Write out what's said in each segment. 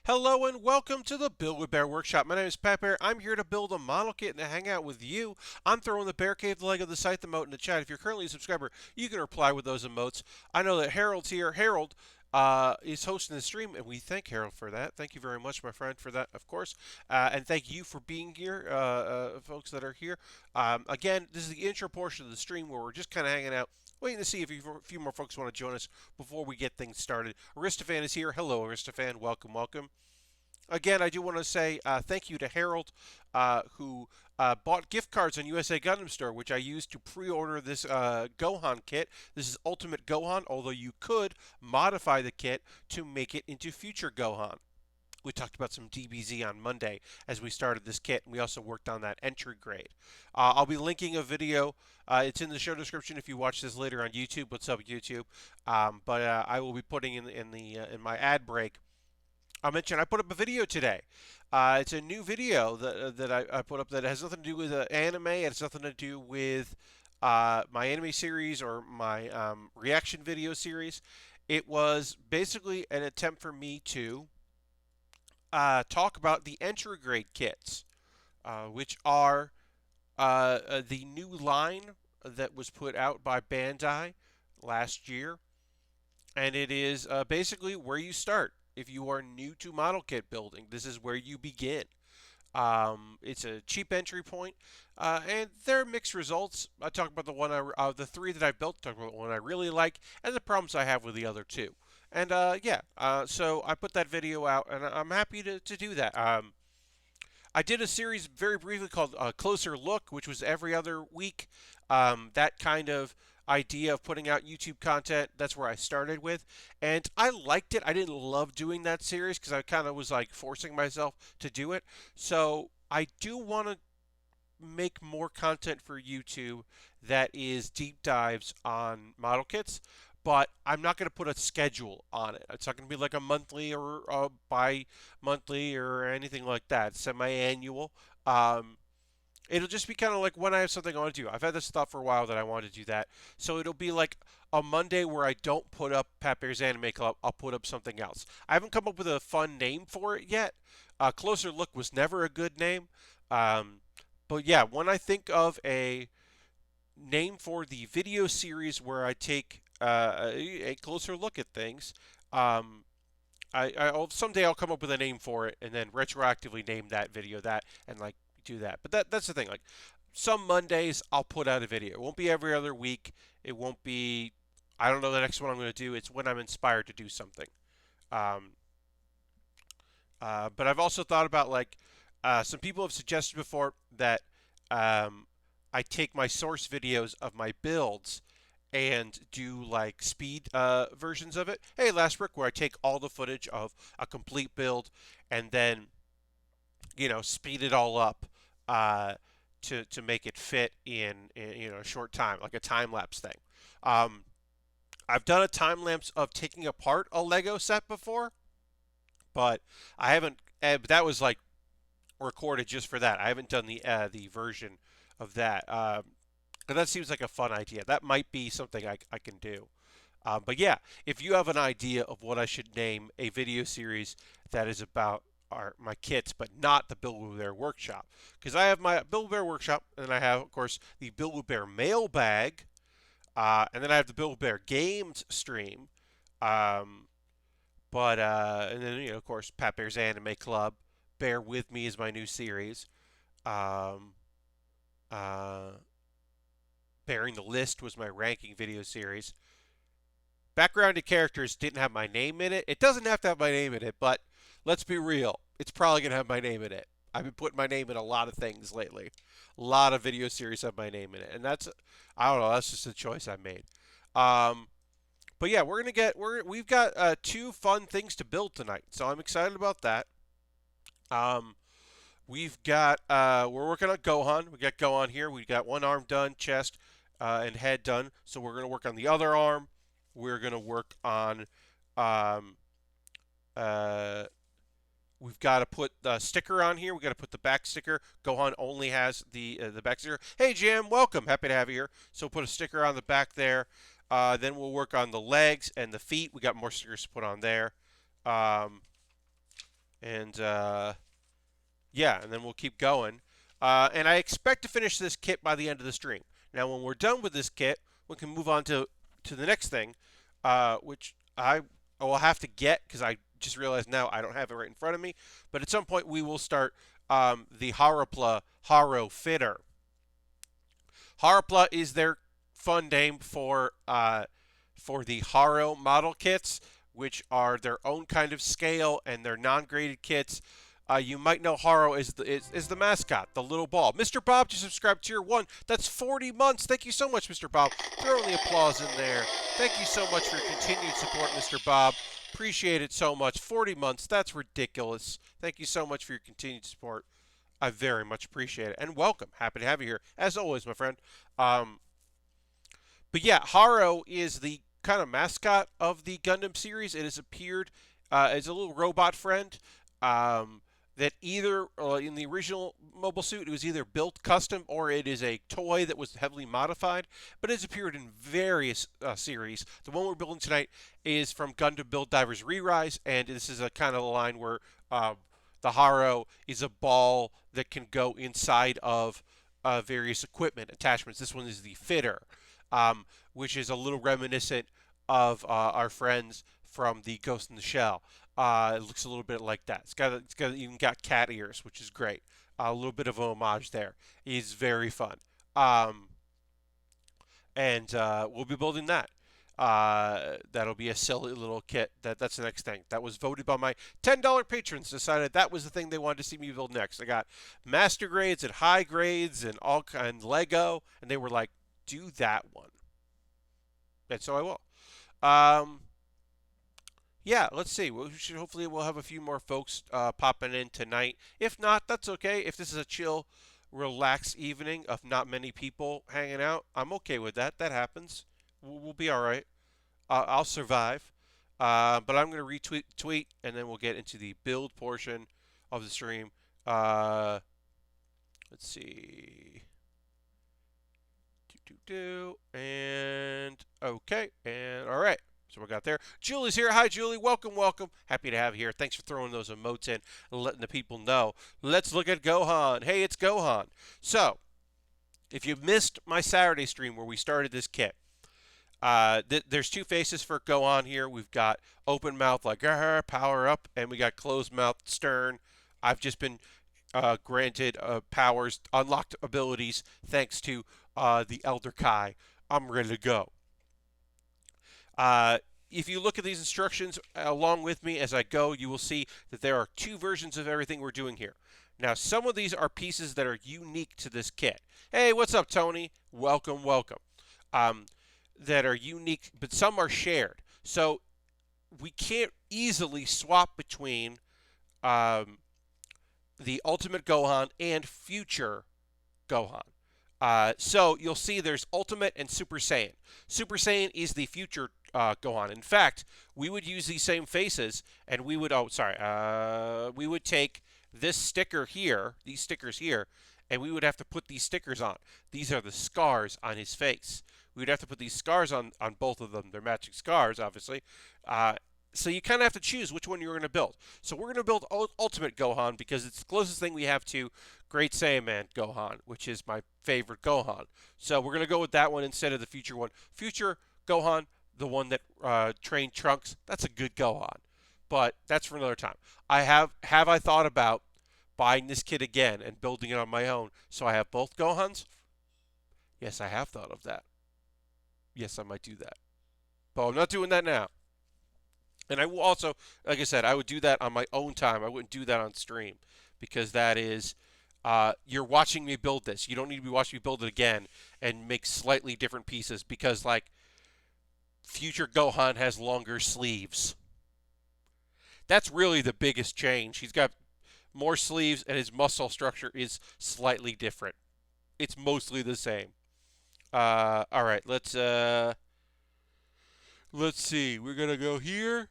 Hello and welcome to the Build With Baer Workshop. My name is Pat Bear. I'm here to build a model kit and to hang out with you. I'm throwing the Bear Cave, the Lego, the site, the emote in the chat. If you're currently a subscriber, you can reply with those emotes. I know that Harold's here. Harold is hosting the stream, and we thank Harold for that. Thank you very much, my friend, for that, of course. And thank you for being here, folks that are here. Again, this is the intro portion of the stream where we're just kind of hanging out, waiting to see if a few more folks want to join us before we get things started. Aristophan is here. Hello, Aristophan. Welcome, welcome. Again, I do want to say thank you to Harold, who bought gift cards on USA Gundam Store, which I used to pre-order this Gohan kit. This is Ultimate Gohan, although you could modify the kit to make it into future Gohan. We talked about some DBZ on Monday as we started this kit, and we also worked on that entry grade. I'll be linking a video. It's in the show description if you watch this later on YouTube. What's up, YouTube? But I will be putting in my ad break. I mentioned I put up a video today. It's a new video that I put up that has nothing to do with anime. It has nothing to do with my anime series or my reaction video series. It was basically an attempt for me to talk about the entry grade kits, which are the new line that was put out by Bandai last year. And it is basically where you start. If you are new to model kit building, this is where you begin. It's a cheap entry point, and there are mixed results. I talk about the three that I built, talk about the one I really like, and the problems I have with the other two. And so I put that video out, and I'm happy to do that. I did a series very briefly called Closer Look, which was every other week. That kind of idea of putting out YouTube content, that's where I started with. And I liked it. I didn't love doing that series because I kind of was like forcing myself to do it. So I do want to make more content for YouTube that is deep dives on model kits, but I'm not going to put a schedule on it. It's not going to be like a monthly or a bi-monthly or anything like that. Semi-annual. It'll just be kind of like when I have something I want to do. I've had this thought for a while that I want to do that. So it'll be like a Monday where I don't put up Pat Bear's Anime Club. I'll put up something else. I haven't come up with a fun name for it yet. Closer Look was never a good name. Um, but yeah, when I think of a name for the video series where I take a closer look at things, um, I'll someday I'll come up with a name for it and then retroactively name that video that and like do that. But that's the thing. Like some Mondays I'll put out a video. It won't be every other week. It won't be. I don't know the next one I'm going to do. It's when I'm inspired to do something. Um, but I've also thought about like some people have suggested before that um, I take my source videos of my builds and do like speed versions of it. Hey, Last Brick, where I take all the footage of a complete build and then speed it all up to make it fit in a short time, like a time lapse thing. Um, I've done a time lapse of taking apart a Lego set before, but I haven't. That was like recorded just for that. I haven't done the version of that. But that seems like a fun idea. That might be something I can do. But yeah, if you have an idea of what I should name a video series that is about my kits, but not the Build With Baer Workshop, because I have my Build With Baer Workshop, and then I have, of course, the Build With Baer mailbag, and then I have the Build With Baer games stream, um, and then of course, Pat Bear's Anime Club, Bear With Me is my new series. Um, uh, Bearing the List was my ranking video series. Backgrounded characters didn't have my name in it. It doesn't have to have my name in it, but let's be real. It's probably going to have my name in it. I've been putting my name in a lot of things lately. A lot of video series have my name in it. And I don't know, that's just a choice I made. Um, but yeah, we've got two fun things to build tonight. So I'm excited about that. Um, we're working on Gohan. We got Gohan here. We got one arm done, chest and head done. So we're going to work on the other arm. We're going to work on. Um, uh, we've got to put the sticker on here. We got to put the back sticker. Gohan only has the back sticker. Hey Jim, welcome. Happy to have you here. So put a sticker on the back there. Then we'll work on the legs and the feet. We got more stickers to put on there. Um, And yeah, and then we'll keep going. And I expect to finish this kit by the end of the stream. Now, when we're done with this kit, we can move on to the next thing, which I will have to get because I just realized now I don't have it right in front of me. But at some point, we will start the HAROPLA Haro Fitter. HAROPLA is their fun name for the Haro model kits, which are their own kind of scale and they're non-graded kits. You might know Haro is the mascot, the little ball. Mr. Bob just subscribed tier 1. That's 40 months. Thank you so much, Mr. Bob. Throw the applause in there. Thank you so much for your continued support, Mr. Bob. Appreciate it so much. 40 months. That's ridiculous. Thank you so much for your continued support. I very much appreciate it. And welcome. Happy to have you here. As always, my friend. Um, but yeah, Haro is the kind of mascot of the Gundam series. It has appeared as a little robot friend um, that either in the original mobile suit it was either built custom or it is a toy that was heavily modified. But it's appeared in various series. The one we're building tonight is from Gundam Build Divers Re-Rise, and this is a kind of line where the Haro is a ball that can go inside of various equipment attachments. This one is the fitter, which is a little reminiscent of our friends from the Ghost in the Shell. It looks a little bit like that. It's got even got cat ears, which is great. A little bit of a homage there. It's very fun. Um, and we'll be building that. That'll be a silly little kit. That's the next thing. That was voted by my $10 patrons. Decided that was the thing they wanted to see me build next. I got master grades and high grades and all kind Lego, and they were like, "Do that one," and so I will. Um, yeah, let's see. Hopefully we'll have a few more folks popping in tonight. If not, that's okay. If this is a chill, relaxed evening of not many people hanging out, I'm okay with that. That happens. We'll be all right. I'll survive. But I'm going to tweet, and then we'll get into the build portion of the stream. Let's see. And okay. And all right. So we got there. Julie's here. Hi, Julie. Welcome, welcome. Happy to have you here. Thanks for throwing those emotes in and letting the people know. Let's look at Gohan. Hey, it's Gohan. So, if you missed my Saturday stream where we started this kit, there's two faces for Gohan here. We've got open mouth like power up, and we got closed mouth stern. I've just been granted powers, unlocked abilities thanks to the Elder Kai. I'm ready to go. If you look at these instructions along with me as I go, you will see that there are two versions of everything we're doing here. Now, some of these are pieces that are unique to this kit. Hey, what's up, Tony? Welcome, welcome. That are unique, but some are shared. So we can't easily swap between the Ultimate Gohan and future Gohan. So you'll see there's Ultimate and Super Saiyan. Super Saiyan is the future Gohan. In fact, we would use these same faces, and we would we would take this sticker here, these stickers here, and we would have to put these stickers on. These are the scars on his face. We would have to put these scars on both of them. They're matching scars, obviously. So you kind of have to choose which one you're going to build. So we're going to build Ultimate Gohan because it's the closest thing we have to Great Saiyaman Gohan, which is my favorite Gohan. So we're going to go with that one instead of the future one. Future Gohan, the one that trained Trunks, that's a good Gohan. But that's for another time. Have I thought about buying this kit again and building it on my own so I have both Gohans? Yes, I have thought of that. Yes, I might do that. But I'm not doing that now. And I will also, like I said, I would do that on my own time. I wouldn't do that on stream because that is, you're watching me build this. You don't need to be watching me build it again and make slightly different pieces because, like, future Gohan has longer sleeves. That's really the biggest change. He's got more sleeves and his muscle structure is slightly different. It's mostly the same. All right, let's see. We're gonna go here,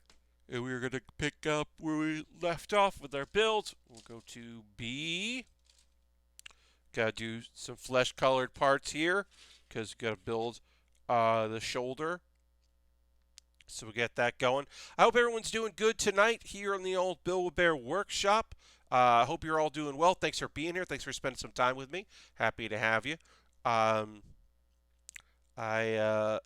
and we're gonna pick up where we left off with our build. We'll go to B. Gotta do some flesh-colored parts here, because we gotta build the shoulder. So we get that going. I hope everyone's doing good tonight here in the old Build With Baer Workshop. I hope you're all doing well. Thanks for being here. Thanks for spending some time with me. Happy to have you. Um, I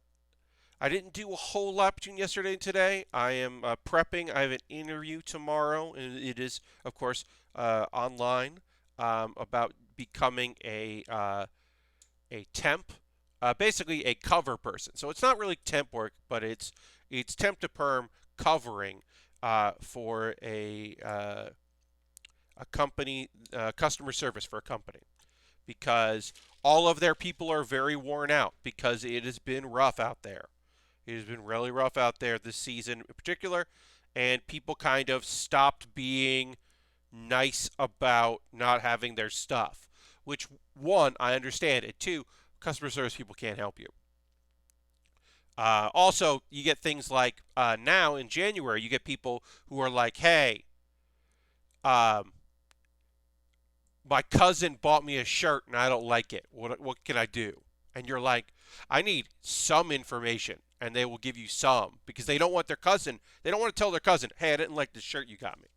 I didn't do a whole lot between yesterday and today. I am prepping. I have an interview tomorrow, and it is, of course, online about becoming a temp, basically a cover person. So it's not really temp work, but it's temp to perm covering for a company, customer service for a company, because all of their people are very worn out because it has been rough out there. It has been really rough out there this season in particular, and people kind of stopped being nice about not having their stuff. Which, one, I understand, and two, customer service people can't help you. Also, you get things like now in January, you get people who are like, "Hey, um, my cousin bought me a shirt and I don't like it. What can I do?" And you're like, "I need some information." And they will give you some because they don't want their cousin. They don't want to tell their cousin, "Hey, I didn't like the shirt you got me."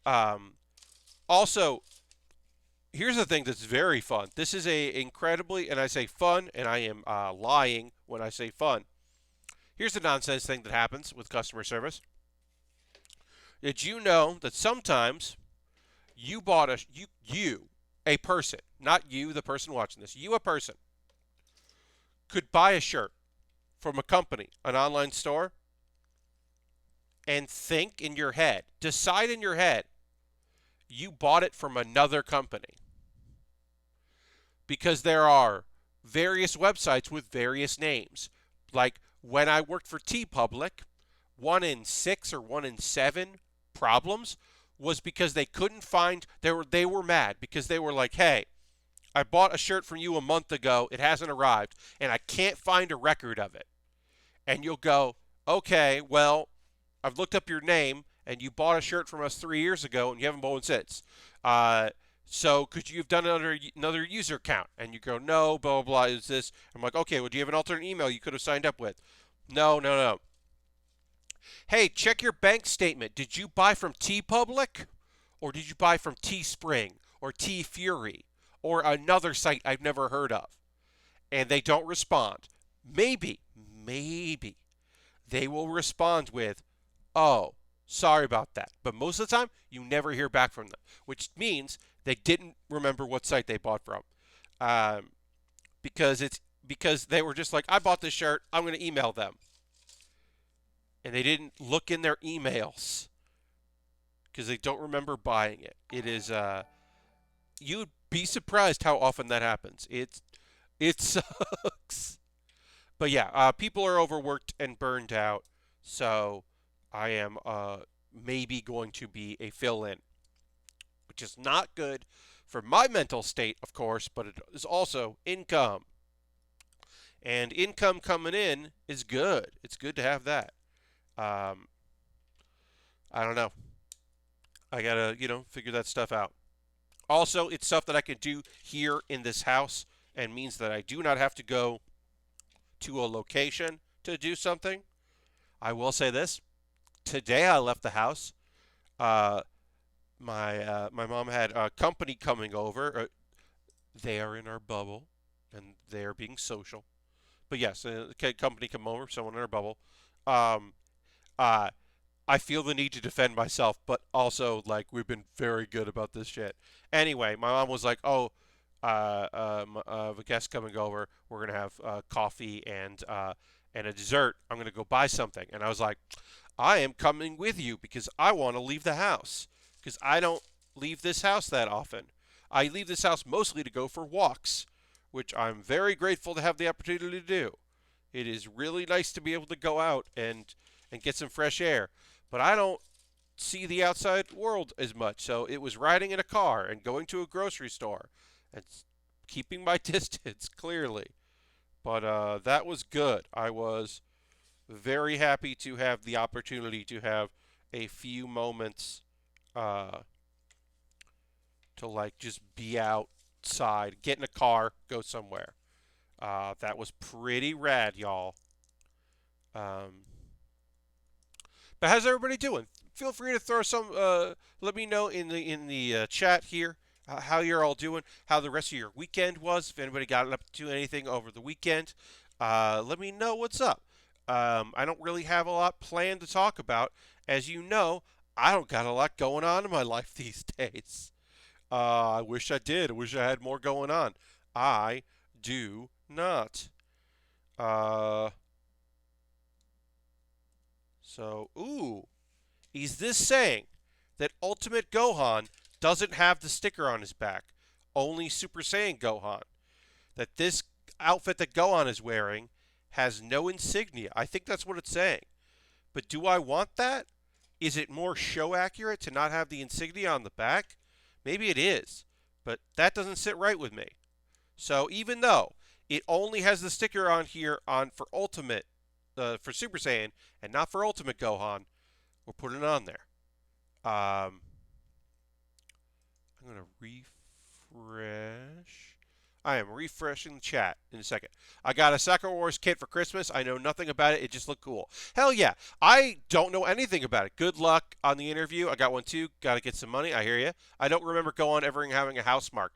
Um, Also, here's the thing that's very fun. This is a incredibly, and I say fun, and I am lying when I say fun. Here's the nonsense thing that happens with customer service. Did you know that sometimes you bought a person, not you, the person watching this, you, a person, could buy a shirt from a company, an online store, and think in your head, decide in your head, you bought it from another company. Because there are various websites with various names. Like when I worked for TeePublic, 1 in 6 or 1 in 7 problems was because they couldn't find, they were mad because they were like, "Hey, I bought a shirt from you a month ago, it hasn't arrived, and I can't find a record of it." And you'll go, "Okay, well, I've looked up your name, and you bought a shirt from us 3 years ago, and you haven't bought one since. Uh, so could you have done another user account?" And you go, "No, blah, blah, blah, is this?" I'm like, "Okay, well, do you have an alternate email you could have signed up with?" "No, no, no." "Hey, check your bank statement. Did you buy from TeePublic? Or did you buy from Teespring? Or TeeFury? Or another site I've never heard of?" And they don't respond. Maybe they will respond with, "Oh, sorry about that." But most of the time, you never hear back from them, which means they didn't remember what site they bought from. Um, because they were just like, "I bought this shirt, I'm going to email them." And they didn't look in their emails because they don't remember buying it. It is, you'd be surprised how often that happens. It sucks. But yeah, people are overworked and burned out, so I am maybe going to be a fill-in, which is not good for my mental state, of course, but it is also income. And income coming in is good. It's good to have that. Um, I don't know. I gotta, figure that stuff out. Also, it's stuff that I can do here in this house and means that I do not have to go to a location to do something. I will say this. Today I left the house. Uh, my mom had a company coming over. They are in our bubble, and they are being social. But yes, a company come over, someone in our bubble. Um, uh, I feel the need to defend myself, but also like we've been very good about this shit. Anyway, my mom was like, "Oh, a guest coming over. We're gonna have coffee and a dessert. I'm gonna go buy something." And I was like, "I am coming with you because I want to leave the house because I don't leave this house that often. I leave this house mostly to go for walks, which I'm very grateful to have the opportunity to do. It is really nice to be able to go out and get some fresh air, but I don't see the outside world as much. So it was riding in a car and going to a grocery store and keeping my distance clearly. But that was good. I was very happy to have the opportunity to have a few moments uh, to like just be outside, get in a car, go somewhere. That was pretty rad, y'all. Um, But how's everybody doing? Feel free to throw some. Let me know in the chat here how you're all doing. How the rest of your weekend was. If anybody got up to anything over the weekend, let me know what's up. I don't really have a lot planned to talk about. As you know, I don't got a lot going on in my life these days. I wish I did. I wish I had more going on. I do not. Uh, ooh. Is this saying that Ultimate Gohan doesn't have the sticker on his back? Only Super Saiyan Gohan. That this outfit that Gohan is wearing has no insignia. I think that's what it's saying. But do I want that? Is it more show accurate to not have the insignia on the back? Maybe it is. But that doesn't sit right with me. So even though it only has the sticker on here on for Ultimate, for Super Saiyan, and not for Ultimate Gohan, we're putting it on there. I'm going to refresh. I am refreshing the chat in a second. I got a Sakura Wars kit for Christmas. I know nothing about it. It just looked cool. Hell yeah. I don't know anything about it. Good luck on the interview. I got one too. Got to get some money. I hear you. I don't remember Gohan ever having a house mark.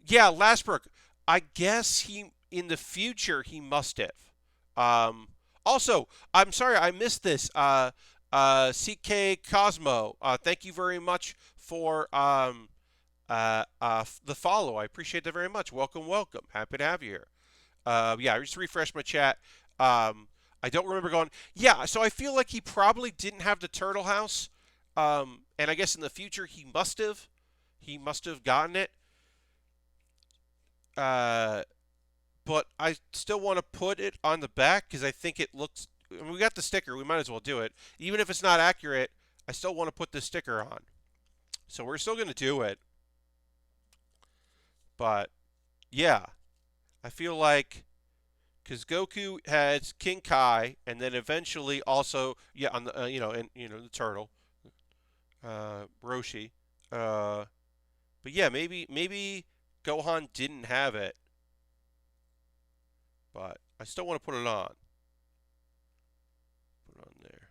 Yeah, Lastbrook. I guess in the future he must have. Also, I'm sorry I missed this. CK Cosmo, thank you very much for the follow. I appreciate that very much. Welcome, welcome. Happy to have you here. Yeah, I just refreshed my chat. I don't remember going. Yeah, so I feel like he probably didn't have the turtle house. And I guess in the future he must have. He must have gotten it. But I still want to put it on the back because I think it looks. I mean, we got the sticker. We might as well do it. Even if it's not accurate, I still want to put the sticker on. So we're still going to do it. But yeah, I feel like because Goku has King Kai, and then eventually also on the the turtle, Roshi. But yeah, maybe Gohan didn't have it, but I still want to put it on. Put it on there.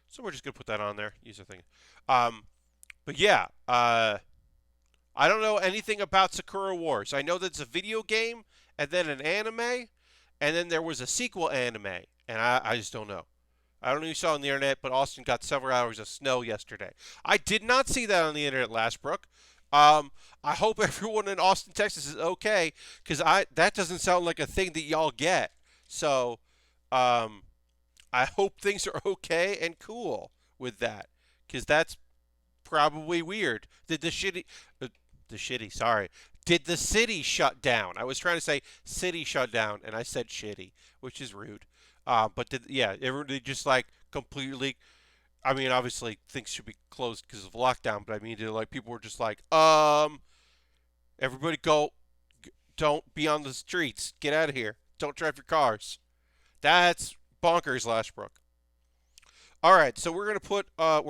So we're just gonna put that on there. Use the thing. But yeah, I don't know anything about Sakura Wars. I know that it's a video game, and then an anime, and then there was a sequel anime, and I just don't know. I don't know if you saw on the internet, but Austin got several hours of snow yesterday. I did not see that on the internet, Lastbrook. I hope everyone in Austin, Texas is okay, because that doesn't sound like a thing that y'all get. So, I hope things are okay and cool with that, because that's probably weird. Did the city shut down? I was trying to say city shut down, and I said shitty, which is rude. But everybody just like completely. I mean, obviously things should be closed because of lockdown, but I mean, people were just like, everybody go, don't be on the streets, get out of here, don't drive your cars. That's bonkers, Lashbrook. All right, so we're gonna put a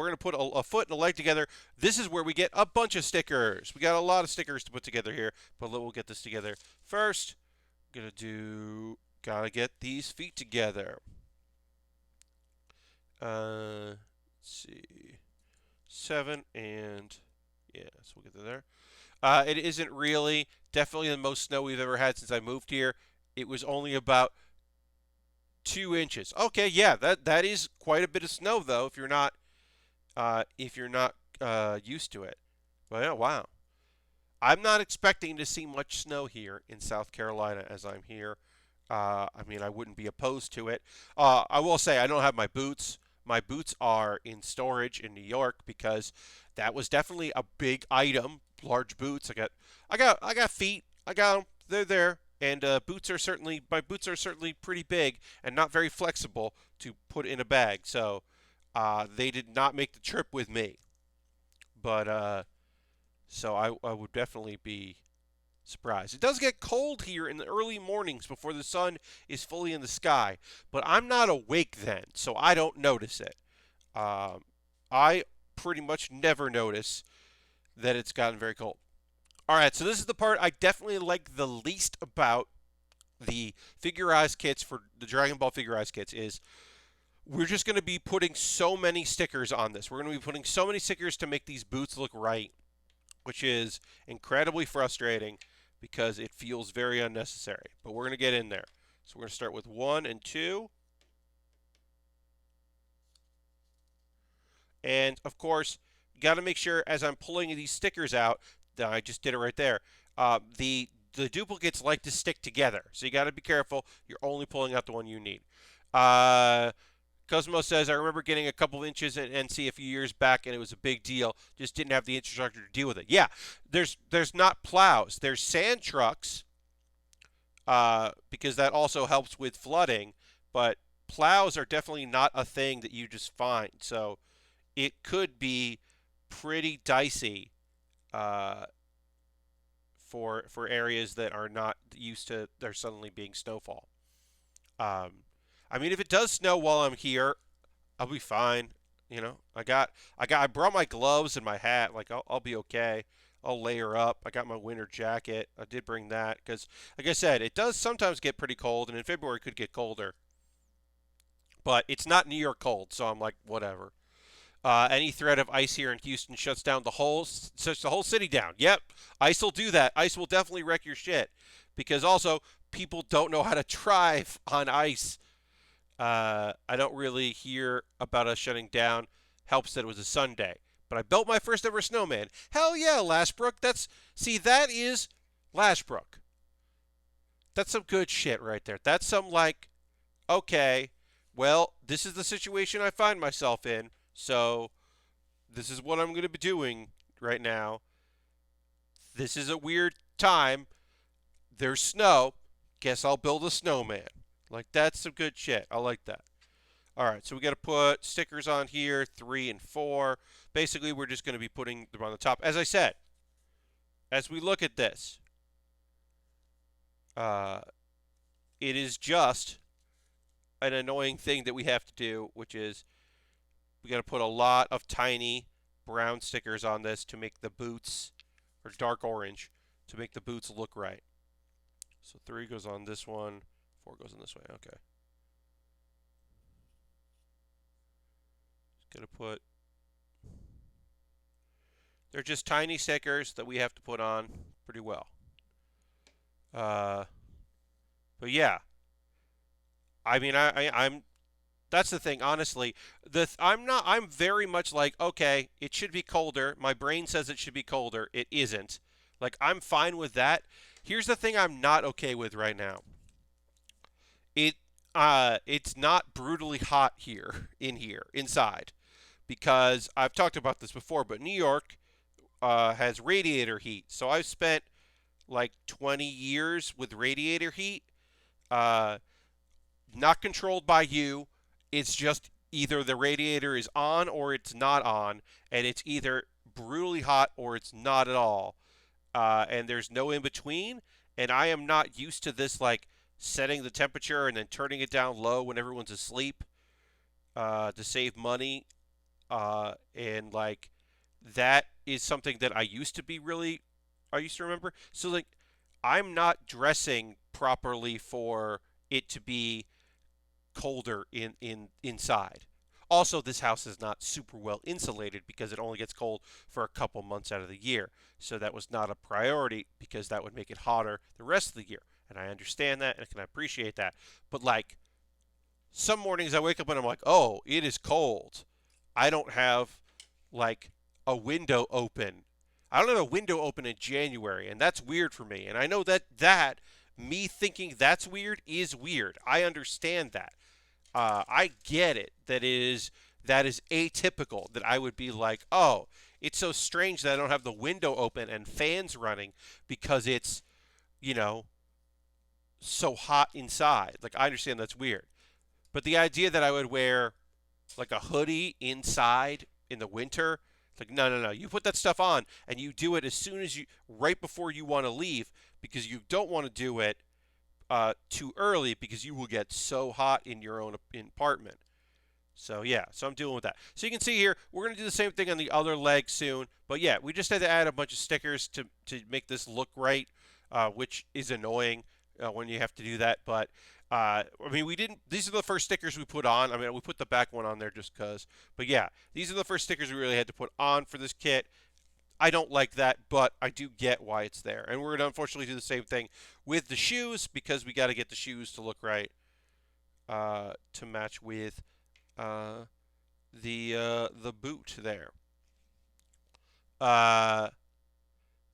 foot and a leg together. This is where we get a bunch of stickers. We got a lot of stickers to put together here, but we'll get this together first. Gotta get these feet together. Let's see, 7 and yeah, so we'll get there. It isn't really definitely the most snow we've ever had since I moved here. It was only about 2 inches. Okay, yeah, that is quite a bit of snow though. If you're not used to it. But yeah, wow. I'm not expecting to see much snow here in South Carolina as I'm here. I mean, I wouldn't be opposed to it. I will say I don't have my boots. My boots are in storage in New York because that was definitely a big item. Large boots. I got feet. I got them. They're there. And my boots are certainly pretty big and not very flexible to put in a bag. So they did not make the trip with me. But so I would definitely be surprised. It does get cold here in the early mornings before the sun is fully in the sky, but I'm not awake then, so I don't notice it. I pretty much never notice that it's gotten very cold. All right, so this is the part I definitely like the least about the figurized kits for the Dragon Ball figurized kits is we're just going to be putting so many stickers on this. We're going to be putting so many stickers to make these boots look right, which is incredibly frustrating because it feels very unnecessary. But we're going to get in there. So we're going to start with 1 and 2. And, of course, you got to make sure as I'm pulling these stickers out, that I just did it right there, the duplicates like to stick together. So you got to be careful. You're only pulling out the one you need. Cosmo says, I remember getting a couple of inches in NC a few years back, and it was a big deal. Just didn't have the infrastructure to deal with it. Yeah, there's not plows. There's sand trucks, because that also helps with flooding. But plows are definitely not a thing that you just find. So it could be pretty dicey for areas that are not used to there suddenly being snowfall. I mean, if it does snow while I'm here, I'll be fine. You know, I brought my gloves and my hat. Like, I'll be okay. I'll layer up. I got my winter jacket. I did bring that because, like I said, it does sometimes get pretty cold, and in February it could get colder. But it's not New York cold, so I'm like, whatever. Any threat of ice here in Houston shuts down shuts the whole city down. Yep, ice will do that. Ice will definitely wreck your shit because also people don't know how to drive on ice. I don't really hear about us shutting down. Helps that it was a Sunday. But I built my first ever snowman. Hell yeah, Lashbrook. That is Lashbrook. That's some good shit right there. That's some like, okay, well, this is the situation I find myself in. So this is what I'm going to be doing right now. This is a weird time. There's snow. Guess I'll build a snowman. Like, that's some good shit. I like that. All right, so we got to put stickers on here, 3 and 4. Basically, we're just going to be putting them on the top. As I said, as we look at this, it is just an annoying thing that we have to do, which is we got to put a lot of tiny brown stickers on this to make the boots, or dark orange, to make the boots look right. So 3 goes on this one, 4 goes in this way. Okay. Just gonna put. They're just tiny stickers that we have to put on pretty well. But yeah. I mean, I'm. That's the thing, honestly. I'm very much like, okay, it should be colder. My brain says it should be colder. It isn't. Like, I'm fine with that. Here's the thing I'm not okay with right now. It's not brutally hot inside, because I've talked about this before, but New York has radiator heat. So I've spent like 20 years with radiator heat, not controlled by you. It's just either the radiator is on or it's not on, and it's either brutally hot or it's not at all. And there's no in between. And I am not used to this, like, setting the temperature and then turning it down low when everyone's asleep to save money. And, like, that is something that I used to remember. So, like, I'm not dressing properly for it to be colder inside. Also, this house is not super well insulated because it only gets cold for a couple months out of the year. So that was not a priority because that would make it hotter the rest of the year. And I understand that and I can appreciate that. But like, some mornings I wake up and I'm like, oh, it is cold. I don't have like a window open. I don't have a window open in January, and that's weird for me. And I know that me thinking that's weird is weird. I understand that. I get it. That is atypical. That I would be like, oh, it's so strange that I don't have the window open and fans running because it's, so hot inside. Like, I understand that's weird. But the idea that I would wear like a hoodie inside in the winter, it's like, no. You put that stuff on and you do it as soon as right before you want to leave, because you don't want to do it too early because you will get so hot in your own apartment. So yeah, so I'm dealing with that. So you can see here, we're going to do the same thing on the other leg soon. But yeah, we just had to add a bunch of stickers to make this look right, which is annoying. when you have to do that. But I mean, we didn't. These are the first stickers we put on. I mean, we put the back one on there just because. But yeah, these are the first stickers we really had to put on for this kit. I don't like that, but I do get why it's there. And we're going to unfortunately do the same thing with the shoes because we got to get the shoes to look right to match with uh, the boot there. Uh,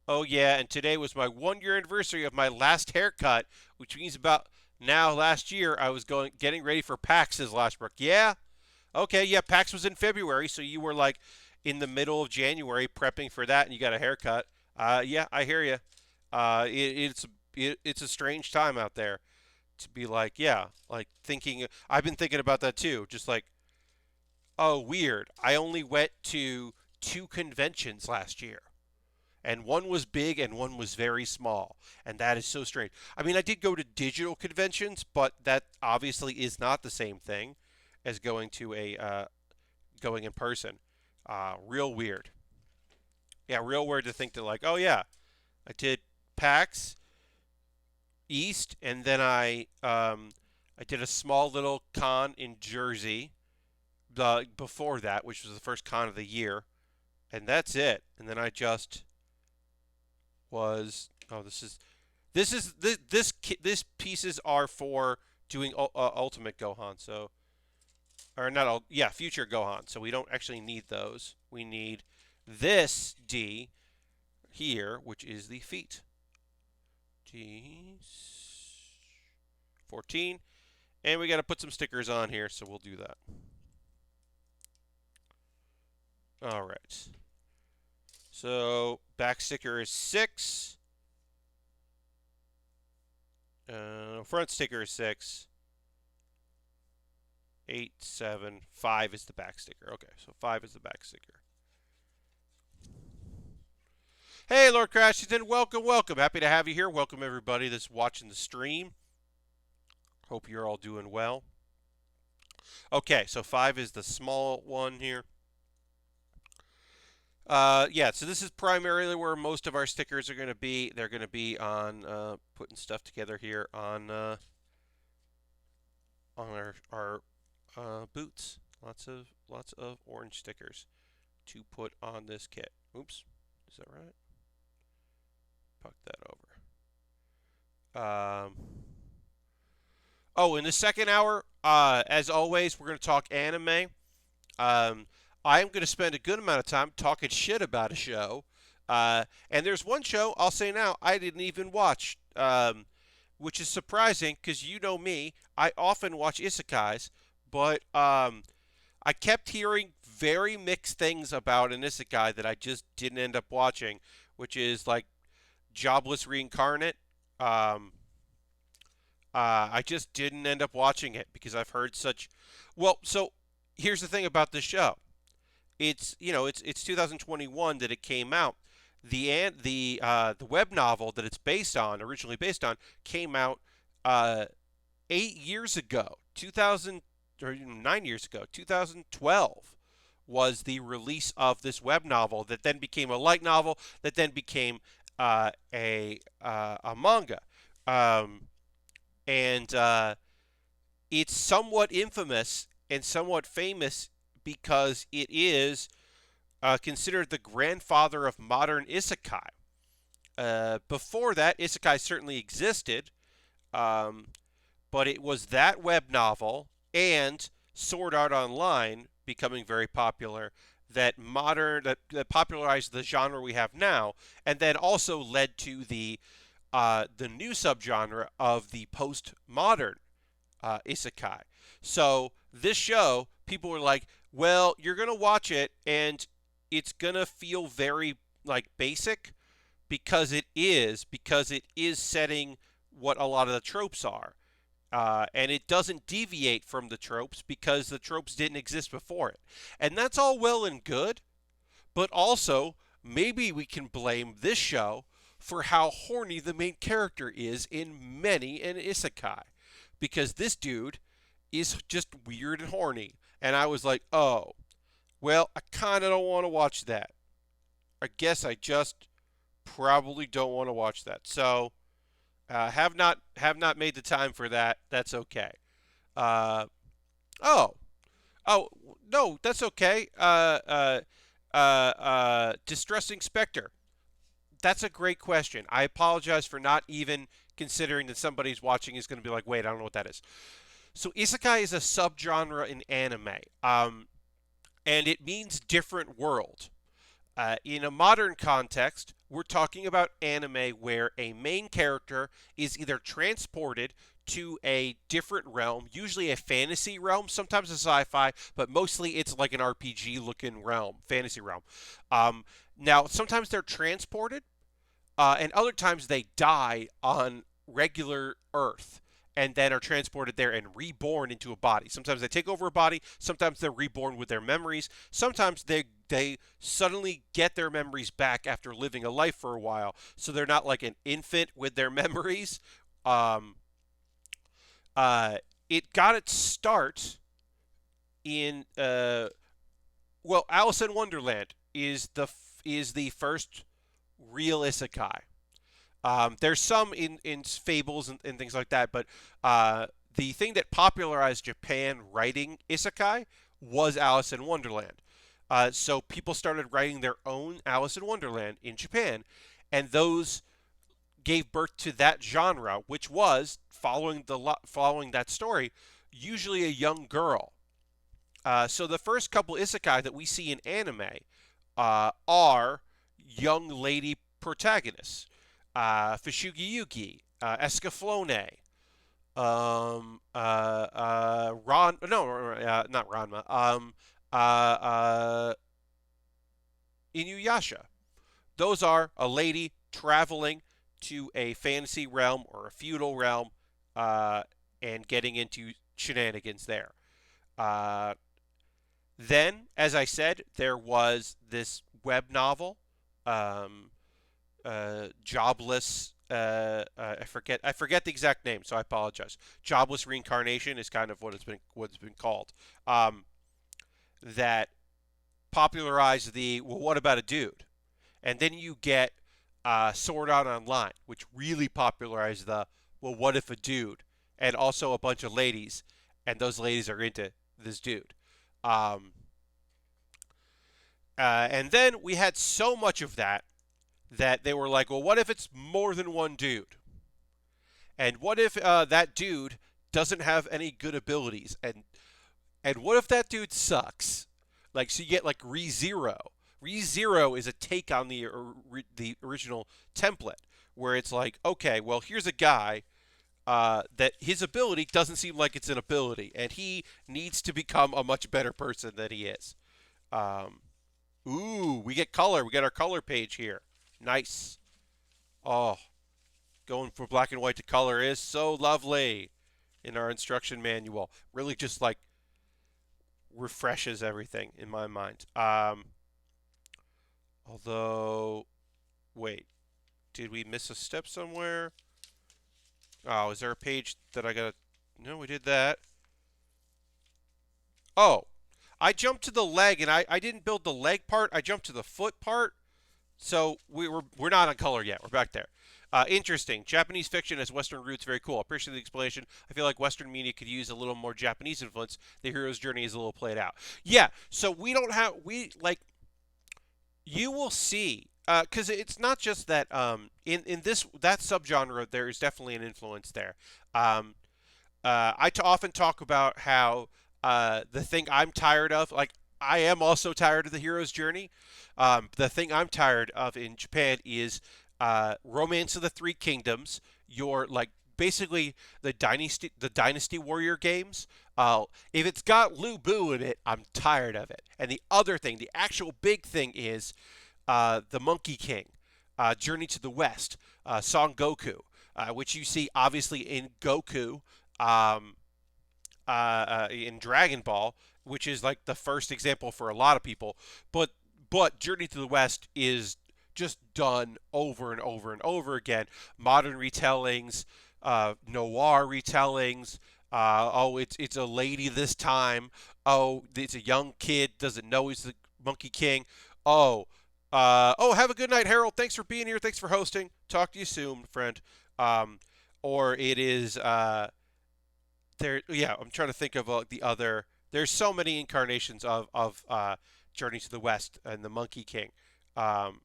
oh yeah, and today was my 1 year anniversary of my last haircut, which means about now last year I was getting ready for PAX, says Lashbrook. Yeah, okay, yeah, PAX was in February, so you were like in the middle of January prepping for that, and you got a haircut. Yeah, I hear you. It's a strange time out there to be like, yeah, like thinking. I've been thinking about that too. Just like, oh, weird. I only went to 2 conventions last year, and one was big and one was very small, and that is so strange. I mean, I did go to digital conventions, but that obviously is not the same thing as going in person. Real weird. Yeah, real weird to think that like, oh yeah, I did PAX East, and then I did a small little con in Jersey before that, which was the first con of the year, and that's it. And then I just was this pieces are for doing Ultimate Gohan, so or not all yeah Future Gohan. So we don't actually need those. We need this D here, which is the feet. D 14, and we got to put some stickers on here, so we'll do that. All right. So back sticker is 6. Front sticker is 6. 8, 7, 5 is the back sticker. Okay, so 5 is the back sticker. Hey, Lord Crashington, welcome, welcome. Happy to have you here. Welcome everybody that's watching the stream. Hope you're all doing well. Okay, so 5 is the small one here. Yeah, so this is primarily where most of our stickers are going to be. They're going to be on putting stuff together here on our boots. Lots of orange stickers to put on this kit. Oops, is that right? Puck that over. Oh, in the second hour, as always, we're going to talk anime. I am going to spend a good amount of time talking shit about a show. And there's one show, I'll say now, I didn't even watch, which is surprising because you know me. I often watch isekais, but I kept hearing very mixed things about an isekai that I just didn't end up watching, which is like Jobless Reincarnate. I just didn't end up watching it because I've heard such. Well, so here's the thing about this show. It's 2021 that it came out. The web novel that it's originally based on, came out 8 years ago, 2000 or 9 years ago, 2012 was the release of this web novel that then became a light novel that then became a manga, and it's somewhat infamous and somewhat famous because it is considered the grandfather of modern isekai. Before that, isekai certainly existed, but it was that web novel and Sword Art Online becoming very popular that popularized the genre we have now, and then also led to the new subgenre of the postmodern isekai. So this show, people were like, well, you're going to watch it and it's going to feel very like basic because it is setting what a lot of the tropes are. And it doesn't deviate from the tropes because the tropes didn't exist before it. And that's all well and good, but also maybe we can blame this show for how horny the main character is in many an isekai. Because this dude is just weird and horny. And I was like, oh, well, I kind of don't want to watch that. I guess I just probably don't want to watch that. So Have not made the time for that. That's okay. Uh, oh oh no, that's okay. Distressing Spectre. That's a great question. I apologize for not even considering that somebody's watching is going to be like, wait, I don't know what that is. So isekai is a subgenre in anime, and it means different world. In a modern context, we're talking about anime where a main character is either transported to a different realm, usually a fantasy realm, sometimes a sci-fi, but mostly it's like an RPG looking realm, fantasy realm. Now, sometimes they're transported, and other times they die on regular Earth and then are transported there and reborn into a body. Sometimes they take over a body. Sometimes they're reborn with their memories. Sometimes they suddenly get their memories back after living a life for a while, so they're not like an infant with their memories. Um, it got its start in Alice in Wonderland is the first real isekai. There's some in fables and things like that, but the thing that popularized Japan writing isekai was Alice in Wonderland. So people started writing their own Alice in Wonderland in Japan, and those gave birth to that genre, which was following that story, usually a young girl. So the first couple isekai that we see in anime are young lady protagonists. Fushigi Yugi, Escaflowne, not Ranma, uh, uh, Inuyasha. Those are a lady traveling to a fantasy realm or a feudal realm uh, and getting into shenanigans there. Uh, then, as I said, there was this web novel, um, Jobless. I forget the exact name, so I apologize. Jobless Reincarnation is kind of what it's been called. That popularized the well, what about a dude? And then you get Sword Art Online, which really popularized the well, what if a dude? And also a bunch of ladies, and those ladies are into this dude. Um, and then we had so much of that they were like, well, what if it's more than one dude? And what if that dude doesn't have any good abilities? And what if that dude sucks? Like, so you get like ReZero. ReZero is a take on the original template, where it's like, okay, well, here's a guy that his ability doesn't seem like it's an ability, and he needs to become a much better person than he is. Um, Ooh, we get color. We got our color page here. Nice. Oh, going from black and white to color is so lovely in our instruction manual. Really just like refreshes everything in my mind. Although, wait, did we miss a step somewhere? Oh, is there a page that I gotta... No, we did that. Oh, I jumped to the leg, and I didn't build the leg part. I jumped to the foot part. So we're not on color yet. We're back there. Interesting. Japanese fiction has Western roots. Very cool. I appreciate the explanation. I feel like Western media could use a little more Japanese influence. The hero's journey is a little played out. Yeah. So we don't have we like you will see because it's not just that in this that subgenre there is definitely an influence there. Um, often talk about how the thing I'm tired of, like I am also tired of the hero's journey. The thing I'm tired of in Japan is Romance of the Three Kingdoms. Your like basically the Dynasty Warrior games. If it's got Lu Bu in it, I'm tired of it. And the other thing, the actual big thing is the Monkey King, Journey to the West, Son Goku, which you see obviously in Goku. Um, in Dragon Ball, which is like the first example for a lot of people. But Journey to the West is just done over and over and over again. Modern retellings, noir retellings. Oh, it's a lady this time. Oh, it's a young kid doesn't know he's the Monkey King. Oh, have a good night, Harold. Thanks for being here. Thanks for hosting. Talk to you soon, friend. Um, or it is there. Yeah, I'm trying to think of the other. There's so many incarnations of Journey to the West and the Monkey King. Um,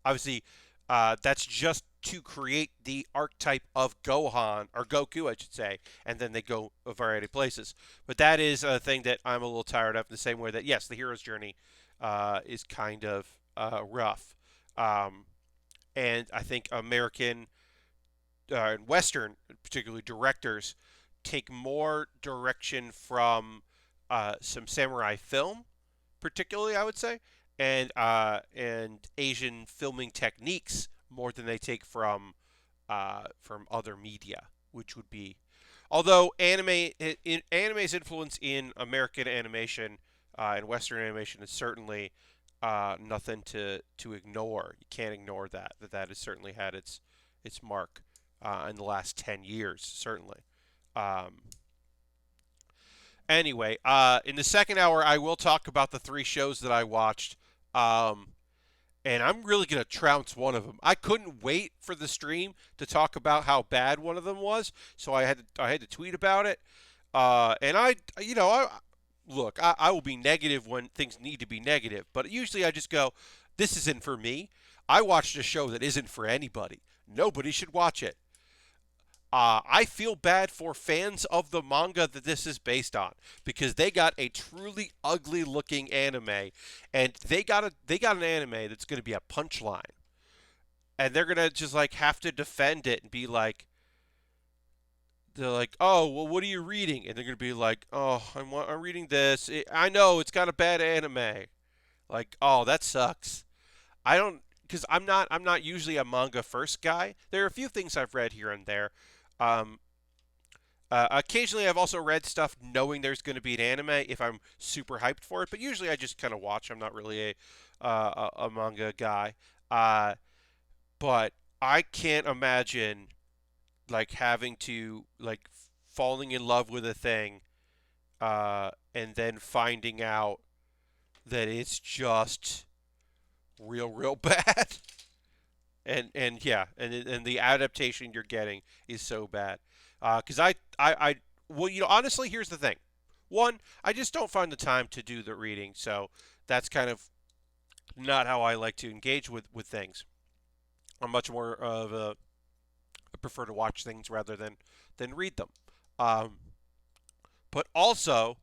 Obviously, that's just to create the archetype of Gohan or Goku, I should say, and then they go a variety of places. But that is a thing that I'm a little tired of. In the same way that yes, the hero's journey is kind of rough, um, and I think American and Western, particularly directors, take more direction from some samurai film, particularly I would say, and Asian filming techniques more than they take from other media, which would be, although anime's influence in American animation and Western animation is certainly nothing to ignore. You can't ignore that has certainly had its mark in the last 10 years, certainly. Um, Anyway, in the second hour, I will talk about the three shows that I watched, um, and I'm really gonna trounce one of them. I couldn't wait for the stream to talk about how bad one of them was, so I had to tweet about it. And look, I will be negative when things need to be negative, but usually I just go, this isn't for me. I watched a show that isn't for anybody. Nobody should watch it. I feel bad for fans of the manga that this is based on because they got a truly ugly looking anime, and they got an anime that's going to be a punchline, and they're going to just like have to defend it and be like, they're like, oh well, what are you reading? And they're going to be like, oh, I'm reading this. I know it's got a bad anime. Like, oh, that sucks. I don't, because I'm not usually a manga first guy. There are a few things I've read here and there. Um, Occasionally, I've also read stuff knowing there's going to be an anime if I'm super hyped for it, but usually I just kind of watch. I'm not really a manga guy. Uh, but I can't imagine like having to like falling in love with a thing and then finding out that it's just real bad. And yeah, and the adaptation you're getting is so bad. Because well, honestly, here's the thing. One, I just don't find the time to do the reading, so that's kind of not how I like to engage with things. I'm much more of a I prefer to watch things rather than read them. Um, but also,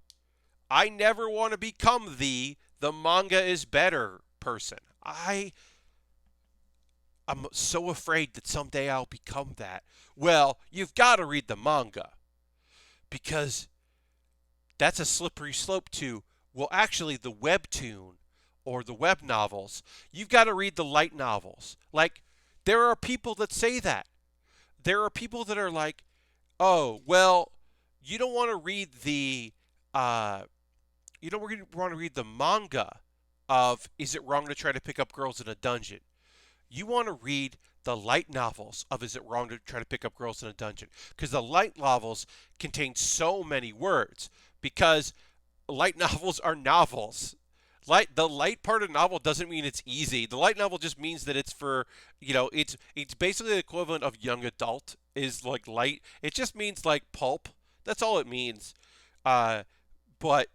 I never want to become the manga is better person. I'm so afraid that someday I'll become that. Well, you've got to read the manga because that's a slippery slope to, well, actually, the webtoon or the web novels. You've got to read the light novels. Like, there are people that say that. There are people that are like, oh, well, you don't want to read uh, you don't want to read the manga of Is It Wrong to Try to Pick Up Girls in a Dungeon? You want to read the light novels of Is It Wrong to Try to Pick Up Girls in a Dungeon? Because the light novels contain so many words. Because light novels are novels. The light part of novel doesn't mean it's easy. The light novel just means that it's for, it's basically the equivalent of young adult is like light. It just means like pulp. That's all it means. Uh, but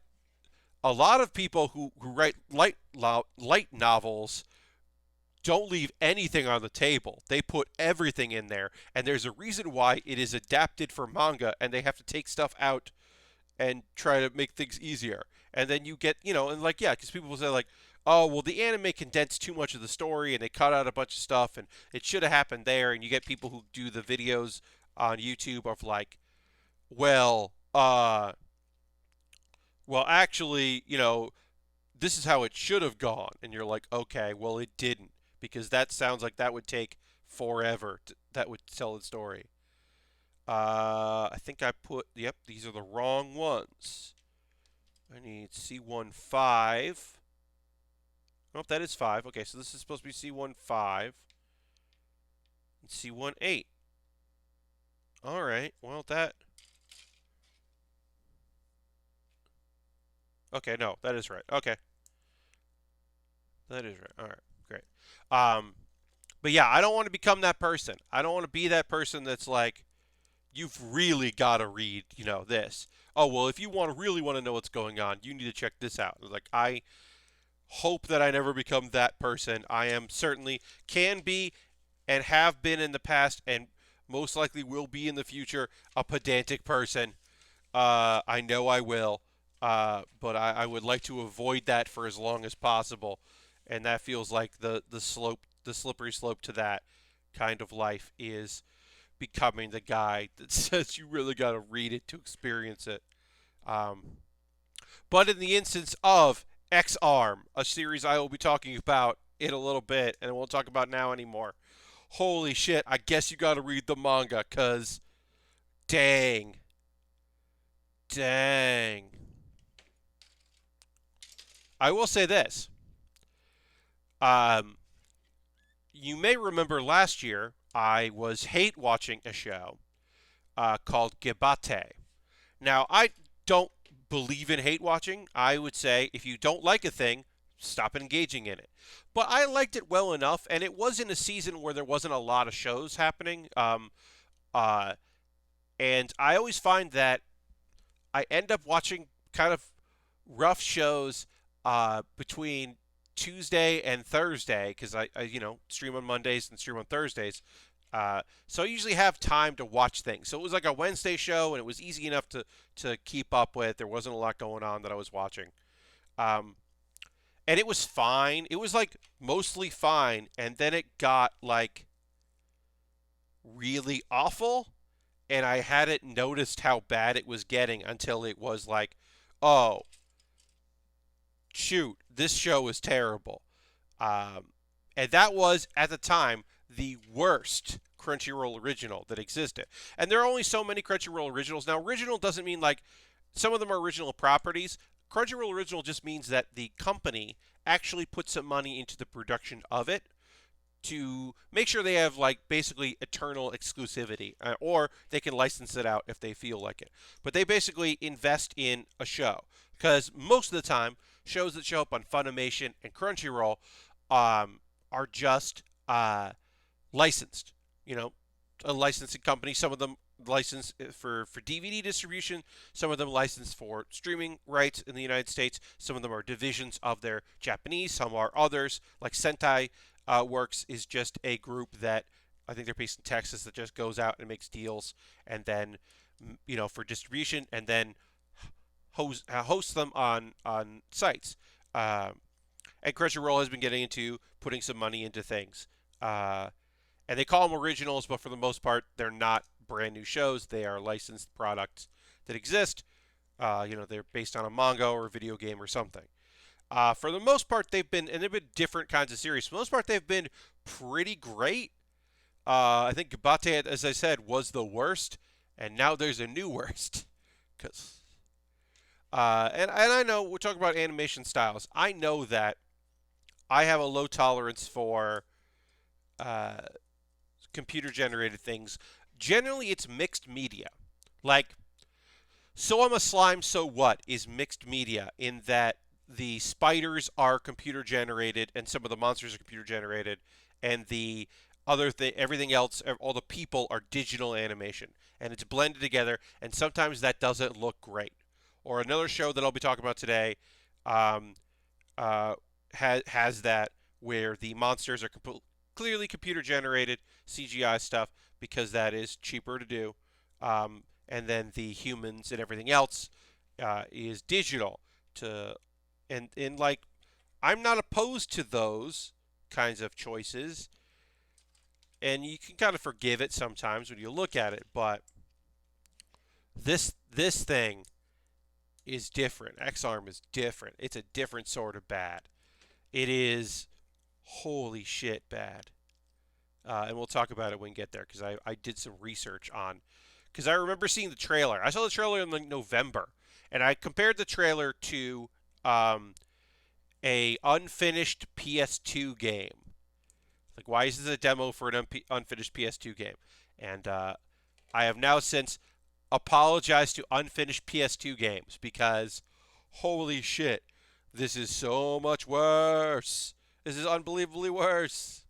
a lot of people who write light novels don't leave anything on the table. They put everything in there, and there's a reason why it is adapted for manga, and they have to take stuff out and try to make things easier. And then you get, and like, yeah, because people will say, like, oh, well, the anime condensed too much of the story, and they cut out a bunch of stuff, and it should have happened there. And you get people who do the videos on YouTube of, like, well, actually, this is how it should have gone. And you're like, okay, well, it didn't. Because that sounds like that would take forever. That would tell the story. I think yep, these are the wrong ones. I need C15. Oh, that is 5. Okay, so this is supposed to be C15 and C18. All right, well, okay, no, that is right. Okay, that is right. All right, great. But yeah, I don't want to become that person. I don't want to be that person that's like, you've really got to read, this. Oh, well, if you really want to know what's going on, you need to check this out. Like, I hope that I never become that person. I am certainly can be and have been in the past and most likely will be in the future a pedantic person. I know I will, but I would like to avoid that for as long as possible. And that feels like the slippery slope to that kind of life is becoming the guy that says you really got to read it to experience it. Um, but in the instance of X Arm, a series I will be talking about in a little bit, and I won't talk about now anymore. Holy shit! I guess you got to read the manga, cause dang, dang. I will say this. Um, you may remember last year I was hate watching a show called Gebate. Now, I don't believe in hate watching. I would say if you don't like a thing, stop engaging in it. But I liked it well enough, and it was in a season where there wasn't a lot of shows happening. Uh, and I always find that I end up watching kind of rough shows between Tuesday and Thursday because I stream on Mondays and stream on Thursdays. So I usually have time to watch things. So it was like a Wednesday show, and it was easy enough to keep up with. There wasn't a lot going on that I was watching. Um, and it was fine. It was like mostly fine, and then it got like really awful, and I hadn't noticed how bad it was getting until it was like, oh, shoot, this show is terrible. Um, and that was, at the time, the worst Crunchyroll original that existed. And there are only so many Crunchyroll originals. Now, original doesn't mean like some of them are original properties. Crunchyroll original just means that the company actually put some money into the production of it to make sure they have like basically eternal exclusivity, or they can license it out if they feel like it. But they basically invest in a show because most of the time shows that show up on Funimation and Crunchyroll are just licensed. You know, a licensing company. Some of them licensed for DVD distribution. Some of them licensed for streaming rights in the United States. Some of them are divisions of their Japanese. Some are others, like Sentai Works is just a group that I think they're based in Texas that just goes out and makes deals and then for distribution and then hosts them on sites. And Crunchyroll has been getting into putting some money into things. And they call them originals, but for the most part, they're not brand new shows. They are licensed products that exist. They're based on a manga or a video game or something. For the most part, they've been different kinds of series. For the most part, they've been pretty great. I think Gebate, as I said, was the worst, and now there's a new worst. Cause, and I know we're talking about animation styles. I know that I have a low tolerance for uh, computer generated things. Generally, it's mixed media. Like, So I'm a Slime, So What is mixed media in that the spiders are computer generated and some of the monsters are computer generated, and the other thing, everything else, all the people are digital animation, and it's blended together, and sometimes that doesn't look great. Or another show that I'll be talking about today um, has that where the monsters are clearly computer generated CGI stuff because that is cheaper to do, and then the humans and everything else is digital. To and like I'm not opposed to those kinds of choices, and you can kind of forgive it sometimes when you look at it, but this thing is different. X-Arm is different. It's a different sort of bad. It is holy shit bad. And we'll talk about it when we get there because I did some research on because I remember seeing the trailer. I saw the trailer in like November, and I compared the trailer to a unfinished PS2 game. Like, why is this a demo for an unfinished PS2 game? And I have now since apologized to unfinished PS2 games because holy shit, this is so much worse. This is unbelievably worse.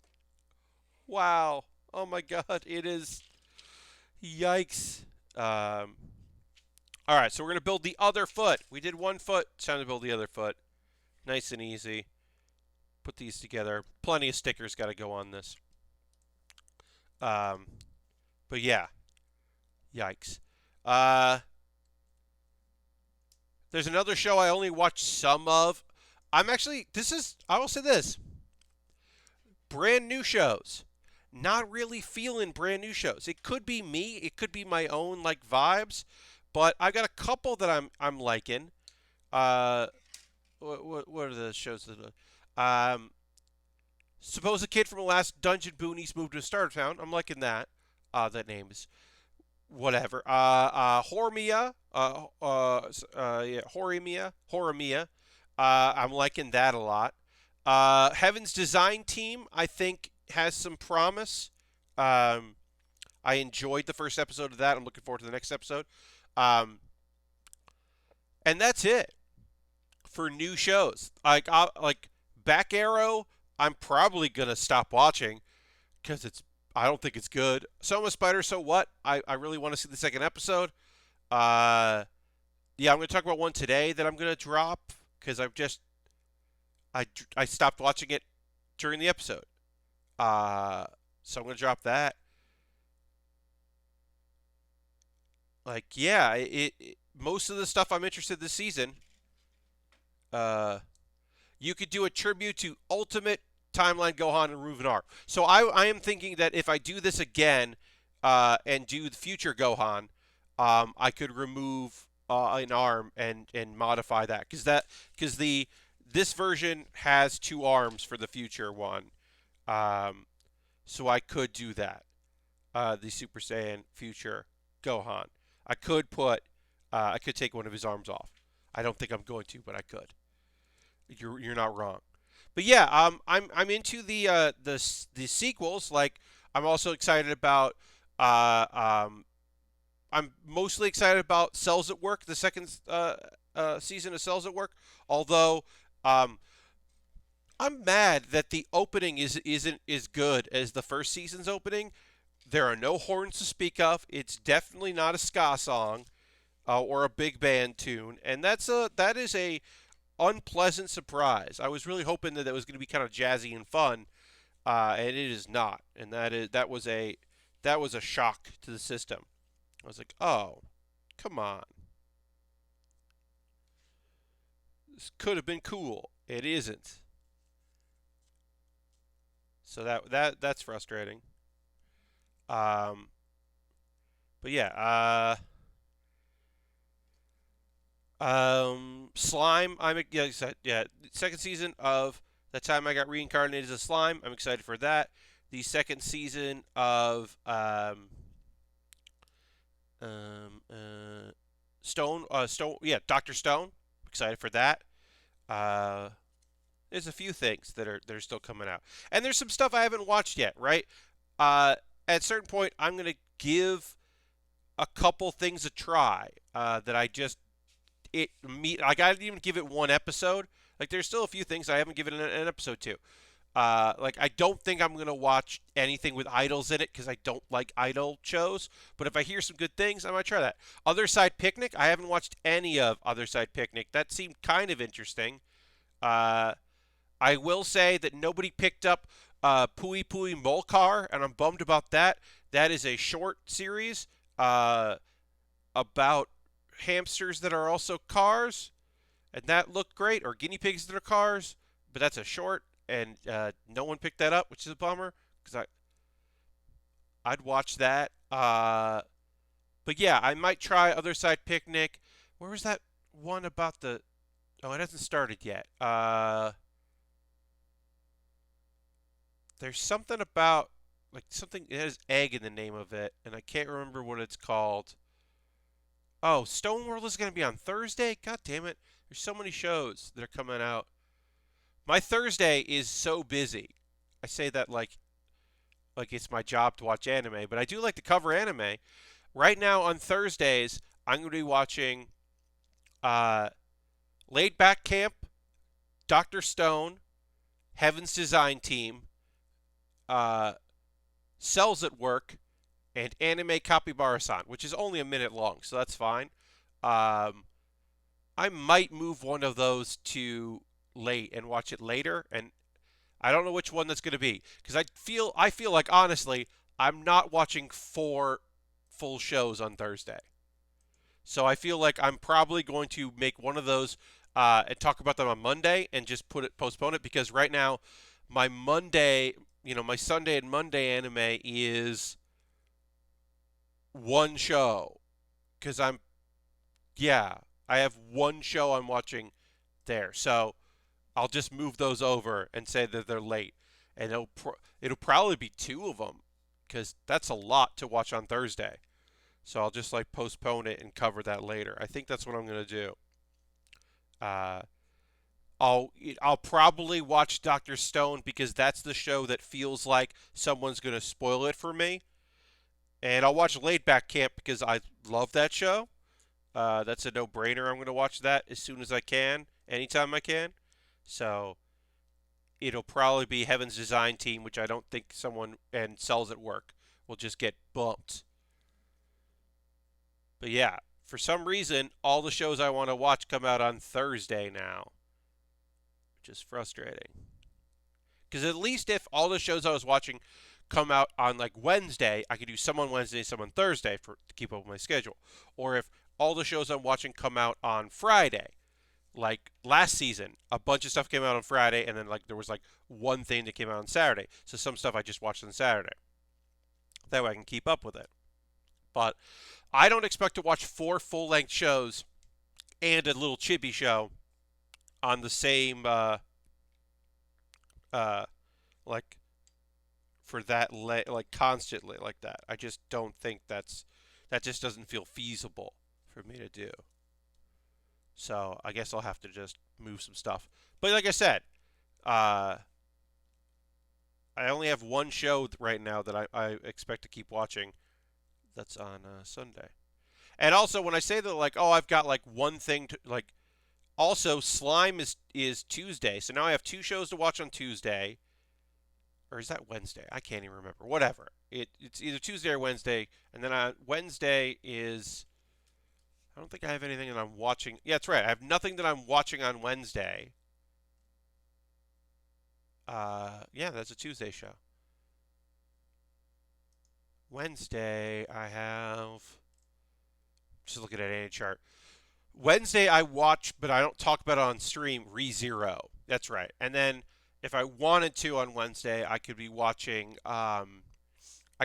Wow. Oh my god, it is. Yikes. All right, so we're going to build the other foot. We did one foot. It's time to build the other foot. Nice and easy. Put these together. Plenty of stickers got to go on this. But yeah. Yikes. There's another show I only watched some of. I will say this. Brand new shows. Not really feeling brand new shows. It could be me. It could be my own like vibes. But I got a couple that I'm liking. What are the shows that? Suppose a kid from the Last Dungeon Boonies moved to Starter Town. I'm liking that. That name is whatever. Hormia. Yeah, Hormia. I'm liking that a lot. Heaven's Design Team, I think, has some promise. I enjoyed the first episode of that. I'm looking forward to the next episode. And that's it for new shows. Like Back Arrow, I'm probably gonna stop watching because I don't think it's good. Soma Spider, so what? I really want to see the second episode. Yeah, I'm gonna talk about one today that I'm gonna drop because I stopped watching it during the episode. So I'm gonna drop that. Like, yeah, most of the stuff I'm interested in this season. You could do a tribute to Ultimate Timeline Gohan and Ruvenar. So I am thinking that if I do this again and do the future Gohan, I could remove an arm and modify that because this version has two arms for the future one. So I could do that. The Super Saiyan future Gohan. I could take one of his arms off. I don't think I'm going to, but I could. You're not wrong. But yeah, I'm into the sequels. Like I'm also excited about I'm mostly excited about Cells at Work, the second season of Cells at Work. Although I'm mad that the opening isn't as good as the first season's opening. There are no horns to speak of. It's definitely not a ska song or a big band tune, and that is a unpleasant surprise. I was really hoping that it was going to be kind of jazzy and fun, and it is not. And that was a shock to the system. I was like, oh, come on, this could have been cool. It isn't. So that's frustrating. Um, but yeah, Slime. Yeah, second season of That Time I Got Reincarnated as a Slime. I'm excited for that. The second season of Stone. Yeah, Doctor Stone. Excited for that. There's a few things that are still coming out, and there's some stuff I haven't watched yet. Right. At a certain point, I'm gonna give a couple things a try that like I didn't even give it one episode. Like there's still a few things I haven't given an episode to. Like I don't think I'm gonna watch anything with idols in it because I don't like idol shows. But if I hear some good things, I might try that. Other Side Picnic. I haven't watched any of Other Side Picnic. That seemed kind of interesting. Uh, I will say that nobody picked up Pui Pui Molcar, and I'm bummed about that. That is a short series about hamsters that are also cars, and that looked great, or guinea pigs that are cars, but that's a short, and no one picked that up, which is a bummer, because I'd watch that. But yeah, I might try Other Side Picnic. Where was that one about the... Oh, it hasn't started yet. There's something about... Like, something... It has egg in the name of it, and I can't remember what it's called. Oh, Stone World is going to be on Thursday? God damn it. There's so many shows that are coming out. My Thursday is so busy. I say that like it's my job to watch anime, but I do like to cover anime. Right now on Thursdays, I'm going to be watching Laid Back Camp, Dr. Stone, Heaven's Design Team, Cells at Work, and Anime Capybara-san, which is only a minute long, so that's fine. Um, I might move one of those to late and watch it later, and I don't know which one that's going to be because I feel like honestly I'm not watching 4 full shows on Thursday. So I feel like I'm probably going to make one of those and talk about them on Monday and just postpone it because right now my Monday, my Sunday and Monday anime is one show because yeah, I have one show I'm watching there. So I'll just move those over and say that they're late, and it'll probably be 2 of them because that's a lot to watch on Thursday. So I'll just like postpone it and cover that later. I think that's what I'm gonna do. Uh, I'll probably watch Doctor Stone because that's the show that feels like someone's gonna spoil it for me, and I'll watch Laid Back Camp because I love that show. That's a no-brainer. I'm gonna watch that as soon as I can, anytime I can. So it'll probably be Heaven's Design Team, which I don't think someone and Cells at Work will just get bumped. But yeah, for some reason, all the shows I want to watch come out on Thursday now, which is frustrating. Because at least if all the shows I was watching come out on like Wednesday, I could do some on Wednesday, some on Thursday to keep up with my schedule. Or if all the shows I'm watching come out on Friday, like last season, a bunch of stuff came out on Friday, and then like there was like one thing that came out on Saturday. So some stuff I just watched on Saturday. That way I can keep up with it. But I don't expect to watch 4 full-length shows and a little chibi show on the same uh like for like constantly like that. I just don't think that just doesn't feel feasible for me to do. So I guess I'll have to just move some stuff. But like I said, uh, I only have one show right now that I expect to keep watching. That's on Sunday. And also, when I say that, like, oh, I've got like one thing to like. Also, Slime is Tuesday, so now I have 2 shows to watch on Tuesday. Or is that Wednesday? I can't even remember. Whatever. It's either Tuesday or Wednesday, and then Wednesday is. I don't think I have anything that I'm watching. Yeah, that's right. I have nothing that I'm watching on Wednesday. Yeah, that's a Tuesday show. Wednesday, I have. Just looking at any chart. Wednesday, I watch, but I don't talk about it on stream. ReZero. That's right. And then, if I wanted to on Wednesday, I could be watching. I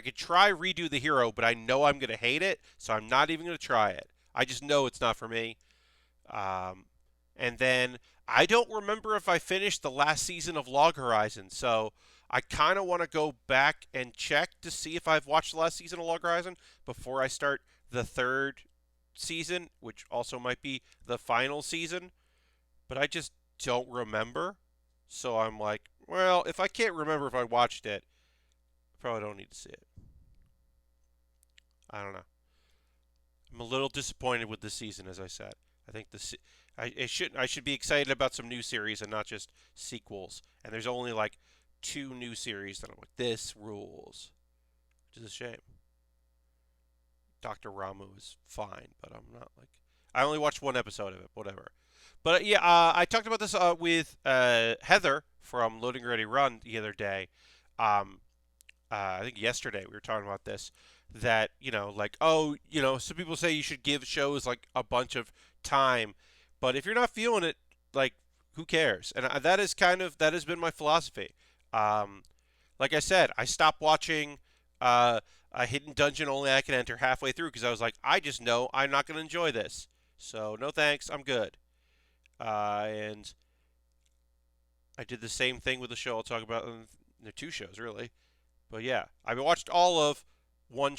could try Redo the Hero, but I know I'm gonna hate it, so I'm not even gonna try it. I just know it's not for me. Um, and then I don't remember if I finished the last season of Log Horizon, so I kind of want to go back and check to see if I've watched the last season of Log Horizon before I start the 3rd season, which also might be the final season. But I just don't remember. So I'm like, well, if I can't remember if I watched it, I probably don't need to see it. I don't know. I'm a little disappointed with this season, as I said. I think I should be excited about some new series and not just sequels. And there's only like 2 new series that I'm like, this rules, which is a shame. Dr. Ramu is fine, but I'm not like I only watched 1 episode of it, whatever. But yeah, I talked about this with Heather from Loading Ready Run the other day. Um, I think yesterday we were talking about this. That like some people say you should give shows like a bunch of time, but if you're not feeling it, like who cares? And that has been my philosophy. Um, like I said, I stopped watching a hidden dungeon only I can enter halfway through because I was like, I just know I'm not going to enjoy this. So no thanks, I'm good. And I did the same thing with the show I'll talk about in the 2 shows really. But yeah, I watched all of one,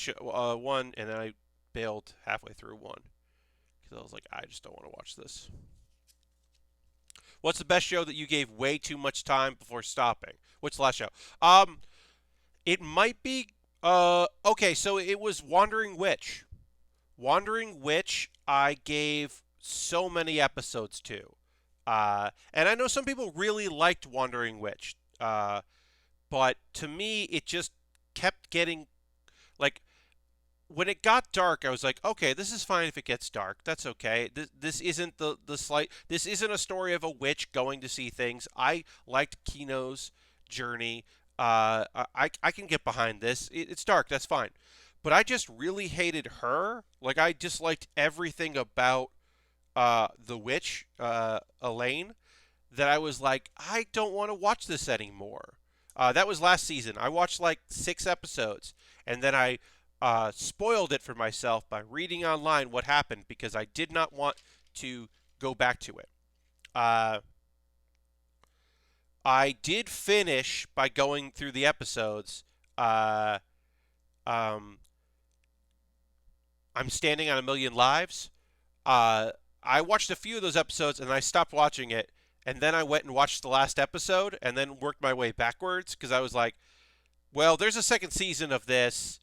and then I bailed halfway through one because I was like, I just don't want to watch this. What's the best show that you gave way too much time before stopping? What's the last show? It might be. Okay, so it was Wandering Witch. Wandering Witch, I gave so many episodes to. And I know some people really liked Wandering Witch. But to me, it just kept getting like when it got dark, I was like, okay, this is fine if it gets dark. That's okay. This isn't the slight. This isn't a story of a witch going to see things. I liked Kino's journey. I can get behind this. It's dark. That's fine. But I just really hated her. Like I disliked everything about the witch, Elaine, that I was like, I don't want to watch this anymore. That was last season. I watched like 6 episodes, and then I spoiled it for myself by reading online what happened because I did not want to go back to it. Uh, I did finish by going through the episodes. Uh, um, I'm standing on a million lives. Uh, I watched a few of those episodes and I stopped watching it. And then I went and watched the last episode and then worked my way backwards because I was like, well, there's a second season of this.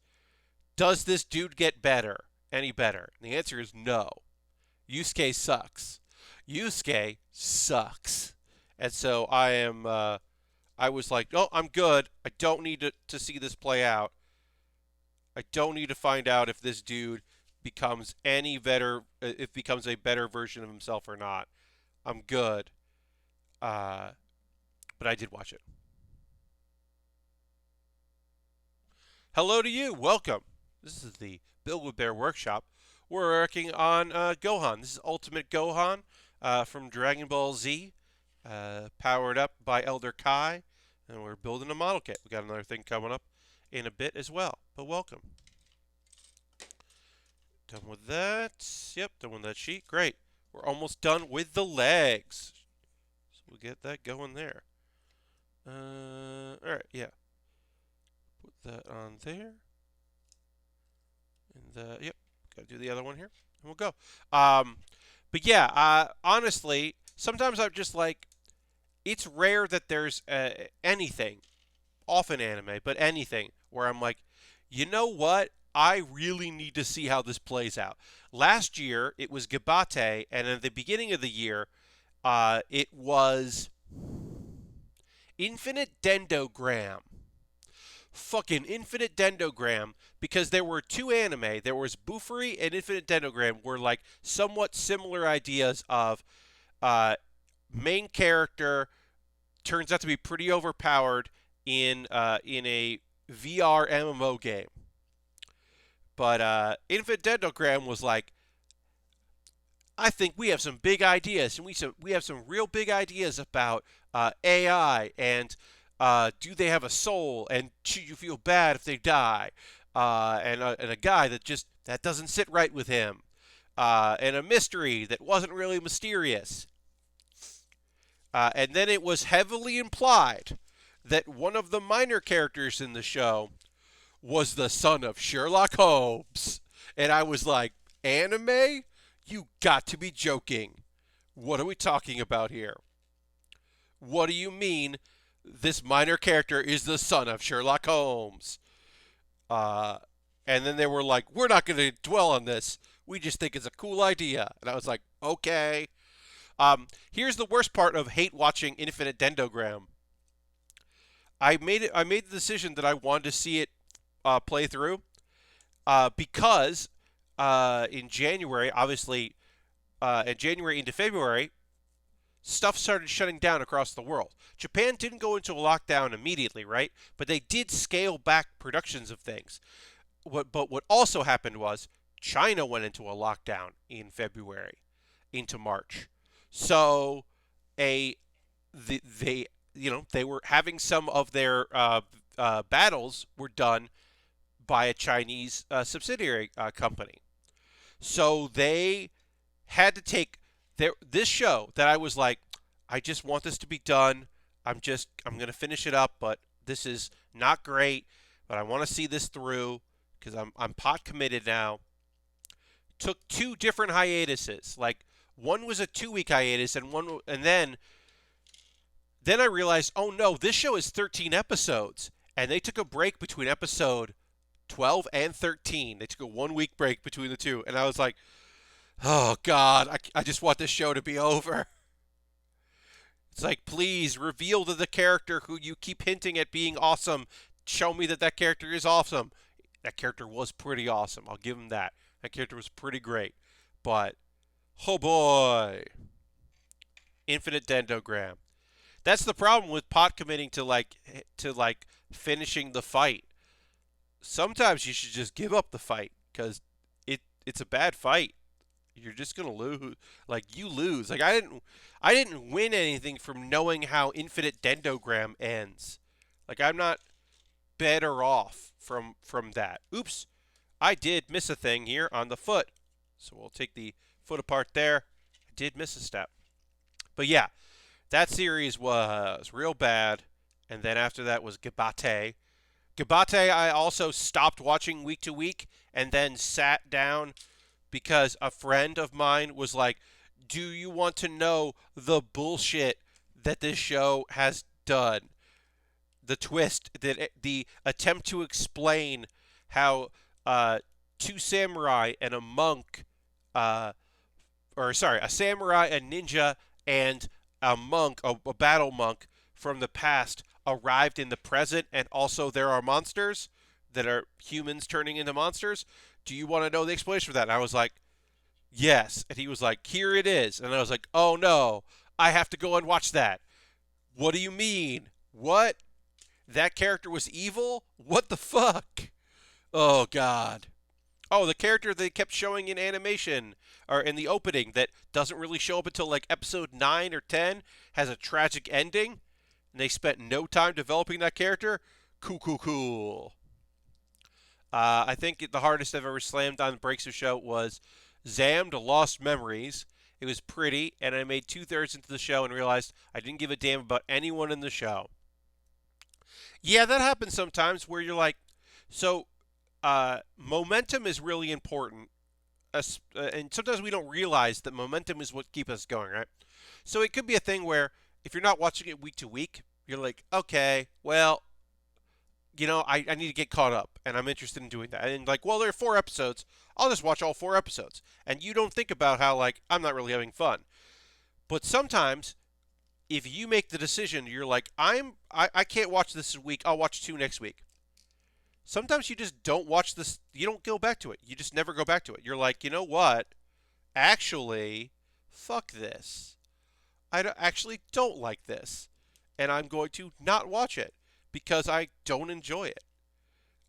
Does this dude get better? Any better? And the answer is no. Yusuke sucks. Yusuke sucks. And so I was like, oh, I'm good. I don't need to see this play out. I don't need to find out if this dude becomes any better, if becomes a better version of himself or not. I'm good. Uh, but I did watch it. Hello to you. Welcome. This is the Build With Baer Workshop. We're working on Gohan. This is Ultimate Gohan from Dragon Ball Z, powered up by Elder Kai, and we're building a model kit. We got another thing coming up in a bit as well. But welcome. Done with that. Yep, done with that sheet. Great. We're almost done with the legs. So we'll get that going there. Alright, yeah. Put that on there. And yep, gotta do the other one here. And we'll go. But yeah, honestly, sometimes I'm just like, it's rare that there's anything, often anime, but anything, where I'm like, you know what? I really need to see how this plays out. Last year, it was Gabate, and at the beginning of the year, it was Infinite Dendogram. Fucking Infinite Dendogram, because there were two anime. There was Bufuri and Infinite Dendogram were like somewhat similar ideas of main character turns out to be pretty overpowered in a VR MMO game. But Infinite Dendogram was like, I think we have some big ideas, and we have some real big ideas about AI and do they have a soul, and should you feel bad if they die, and a guy that doesn't sit right with him, and a mystery that wasn't really mysterious, and then it was heavily implied that one of the minor characters in the show was the son of Sherlock Holmes, and I was like, anime? You got to be joking. What are we talking about here? What do you mean this minor character is the son of Sherlock Holmes? And then they were like, we're not going to dwell on this. We just think it's a cool idea. And I was like, okay. Here's the worst part of hate watching Infinite Dendogram. I made the decision that I wanted to see it play through because in January, obviously, in January into February, stuff started shutting down across the world. Japan didn't go into a lockdown immediately, right? But they did scale back productions of things. But what also happened was China went into a lockdown in February into March. So they they were having some of their battles were done by a Chinese subsidiary company. So they had to take this show that I was like, I just want this to be done. I'm going to finish it up, but this is not great, but I want to see this through because I'm pot committed now. Took 2 different hiatuses. Like one was a 2-week hiatus and then I realized, oh no, this show is 13 episodes and they took a break between episode 12 and 13. They took a 1-week break between the two. And I was like, oh, God, I just want this show to be over. It's like, please reveal to the character who you keep hinting at being awesome. Show me that character is awesome. That character was pretty awesome. I'll give him that. That character was pretty great. But, oh boy, infinite dendogram. That's the problem with pot committing to finishing the fight. Sometimes you should just give up the fight because it's a bad fight. You're just gonna lose. Like you lose. Like I didn't win anything from knowing how infinite dendogram ends. Like I'm not better off from that. Oops, I did miss a thing here on the foot. So we'll take the foot apart there. I did miss a step. But yeah, that series was real bad. And then after that was Gabate. Gabate I also stopped watching week to week and then sat down because a friend of mine was like, "Do you want to know the bullshit that this show has done? The twist, the attempt to explain how two samurai and a monk, uh, or sorry, a samurai, a ninja, and a monk, a battle monk from the past arrived in the present, and also there are monsters that are humans turning into monsters. Do you want to know the explanation for that?" And I was like, "Yes." And he was like, "Here it is." And I was like, "Oh no, I have to go and watch that." "What do you mean? What? That character was evil? What the fuck?" Oh god. Oh, the character they kept showing in animation or in the opening that doesn't really show up until like episode 9 or 10 has a tragic ending, and they spent no time developing that character. Cool, cool, cool. I think the hardest I've ever slammed on Breaks of Show was Zammed Lost Memories. It was pretty, and I made two-thirds into the show and realized I didn't give a damn about anyone in the show. Yeah, that happens sometimes where you're like, so momentum is really important, and sometimes we don't realize that momentum is what keeps us going, right? So it could be a thing where if you're not watching it week to week, you're like, okay, well, I need to get caught up, and I'm interested in doing that. And like, well, there are 4 episodes. I'll just watch all 4 episodes. And you don't think about how, like, I'm not really having fun. But sometimes, if you make the decision, you're like, I can't watch this week. I'll watch 2 next week. Sometimes you just don't watch this. You don't go back to it. You just never go back to it. You're like, you know what? Actually, fuck this. Actually don't like this. And I'm going to not watch it because I don't enjoy it.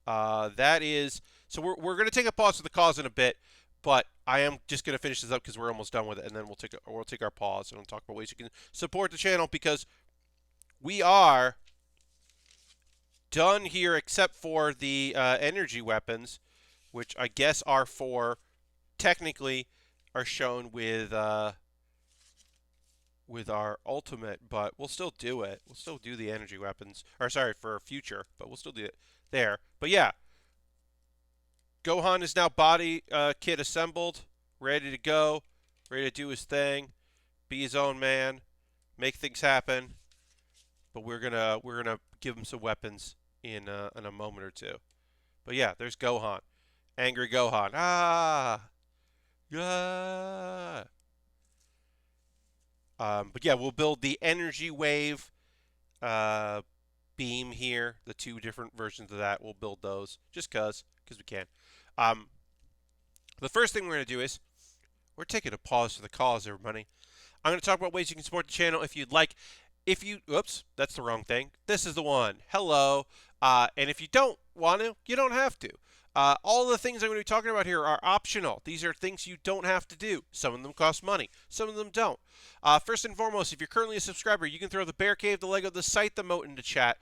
That is. So we're going to take a pause for the cause in a bit, but I am just going to finish this up because we're almost done with it, and then we'll take our pause and we'll talk about ways you can support the channel because we are done here except for the energy weapons, which I guess are technically are shown with our ultimate, but we'll still do it. We'll still do the energy weapons, or sorry, for future, but we'll still do it there. But yeah, Gohan is now body kit assembled, ready to go, ready to do his thing, be his own man, make things happen. But we're gonna give him some weapons in a moment or two. But yeah, there's Gohan, angry Gohan. Ah, yeah. But yeah, we'll build the energy wave uh, beam here. The 2 different versions of that. We'll build those just because we can. Um, the first thing we're going to do is we're taking a pause for the cause, everybody. I'm going to talk about ways you can support the channel if you'd like. Oops, that's the wrong thing. This is the one. Hello. And if you don't want to, you don't have to. All the things I'm going to be talking about here are optional. These are things you don't have to do. Some of them cost money. Some of them don't. First and foremost, if you're currently a subscriber, you can throw the Bear Cave, the Lego, the site, the moat into chat.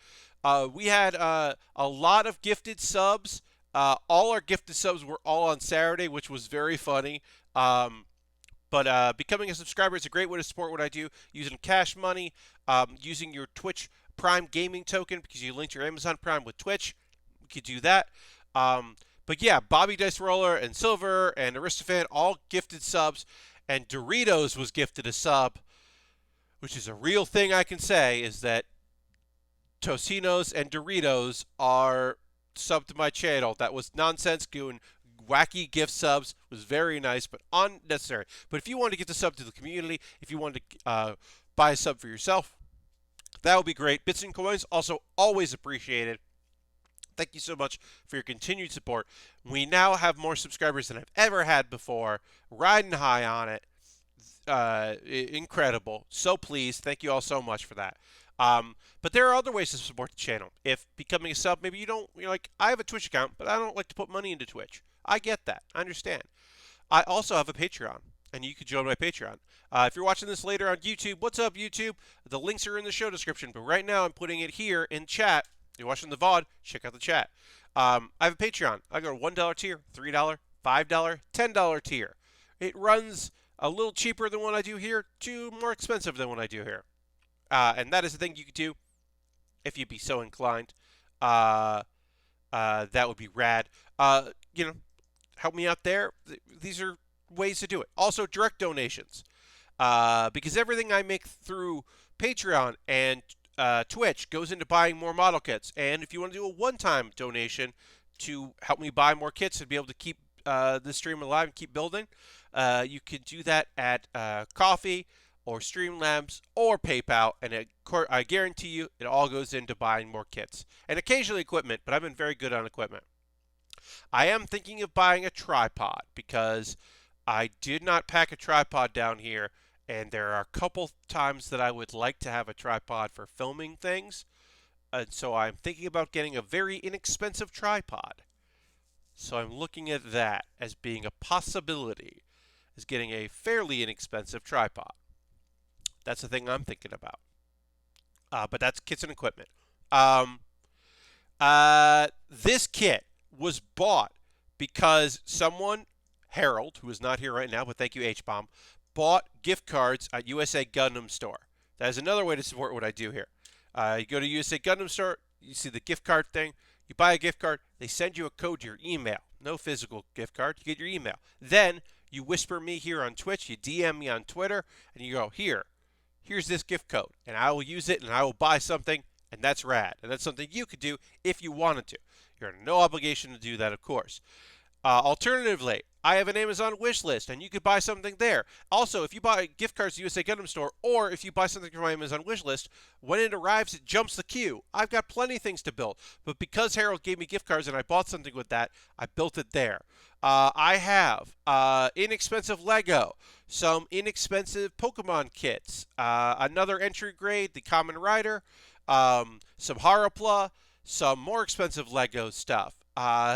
We had a lot of gifted subs. All our gifted subs were all on Saturday, which was very funny. But becoming a subscriber is a great way to support what I do using Cash Money, using your Twitch Prime Gaming token because you linked your Amazon Prime with Twitch. We could do that. But yeah, Bobby Dice Roller and Silver and Aristophan all gifted subs, and Doritos was gifted a sub, which is a real thing I can say, is that Tocinos and Doritos are subbed to my channel. That was nonsense goon. Wacky gift subs was very nice, but unnecessary. But if you want to get the sub to the community, if you want to buy a sub for yourself, that would be great. Bits and coins also always appreciated. thank you so much for your continued support. We now have more subscribers than I've ever had before. Riding high on it. Incredible. So pleased. Thank you all so much for that. But there are other ways to support the channel. If becoming a sub, maybe you're like, I have a Twitch account, but I don't like to put money into Twitch. I get that. I understand. I also have a Patreon, and you can join my Patreon. If you're watching this later on YouTube, what's up, YouTube? The links are in the show description, but right now I'm putting it here in chat. If you're watching the VOD, check out the chat. I have a Patreon. I go to $1 tier, $3, $5, $10 tier. It runs a little cheaper than what I do here to more expensive than what I do here. And that is the thing you could do if you'd be so inclined. That would be rad. Help me out there. These are ways to do it. Also, direct donations. Because everything I make through Patreon and Twitch goes into buying more model kits. And if you want to do a one-time donation to help me buy more kits and be able to keep this stream alive and keep building, you can do that at Coffee or Streamlabs or PayPal. And I guarantee you it all goes into buying more kits. And occasionally equipment, but I've been very good on equipment. I am thinking of buying a tripod because I did not pack a tripod down here, and there are a couple times that I would like to have a tripod for filming things, and so I'm thinking about getting a very inexpensive tripod. So I'm looking at that as being a possibility, as getting a fairly inexpensive tripod. That's the thing I'm thinking about. But that's kits and equipment. This kit was bought because someone, Harold, who is not here right now, but thank you, H-Bomb, bought gift cards at USA Gundam Store. That is another way to support what I do here. You go to USA Gundam Store, you see the gift card thing, you buy a gift card, they send you a code to your email. No physical gift card, you get your email. Then you whisper me here on Twitch, you DM me on Twitter, and you go, here's this gift code, and I will use it, and I will buy something, and that's rad. And that's something you could do if you wanted to. You're under no obligation to do that, of course. Alternatively, I have an Amazon wish list, and you could buy something there. Also, if you buy gift cards to USA Gundam Store, or if you buy something from my Amazon wish list, when it arrives, it jumps the queue. I've got plenty of things to build, but because Harold gave me gift cards and I bought something with that, I built it there. I have inexpensive Lego, some inexpensive Pokemon kits, another entry grade, the Common Rider, some HAROPLA, some more expensive Lego stuff.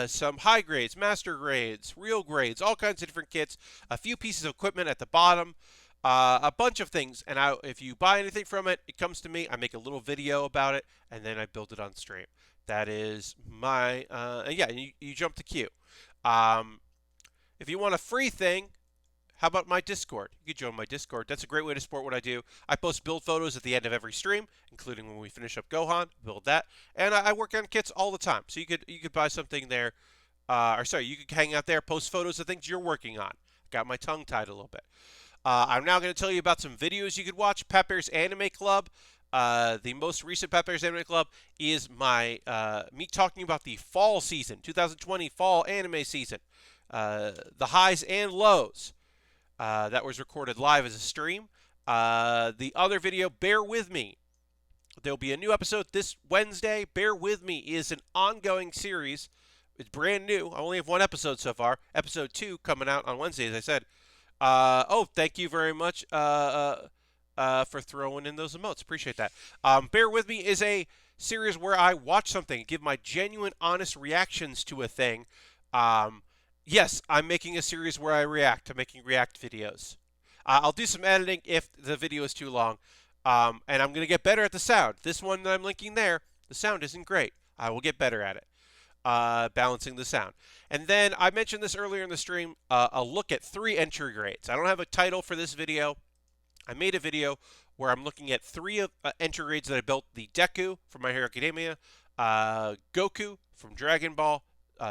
Some high grades, master grades, real grades, all kinds of different kits, a few pieces of equipment at the bottom, a bunch of things. And if you buy anything from it, it comes to me. I make a little video about it, and then I build it on stream. That is my, you jump the queue. If you want a free thing, how about my Discord? You can join my Discord. That's a great way to support what I do. I post build photos at the end of every stream, including when we finish up Gohan, build that. And I work on kits all the time. So you could buy something there. You could hang out there, post photos of things you're working on. Got my tongue tied a little bit. I'm now going to tell you about some videos you could watch. Pat Bear's Anime Club. The most recent Pat Bear's Anime Club is my me talking about the fall season, 2020 fall anime season. The highs and lows. That was recorded live as a stream. The other video, Bear With Me. There'll be a new episode this Wednesday. Bear With Me is an ongoing series. It's brand new. I only have one episode so far. Episode 2 coming out on Wednesday, as I said. Thank you very much for throwing in those emotes. Appreciate that. Bear With Me is a series where I watch something, give my genuine, honest reactions to a thing. Yes, I'm making a series where I react. I'm making react videos. I'll do some editing if the video is too long. And I'm going to get better at the sound. This one that I'm linking there, the sound isn't great. I will get better at it. Balancing the sound. And then I mentioned this earlier in the stream, a look at 3 entry grades. I don't have a title for this video. I made a video where I'm looking at 3 entry grades that I built. The Deku from My Hero Academia, Goku from Dragon Ball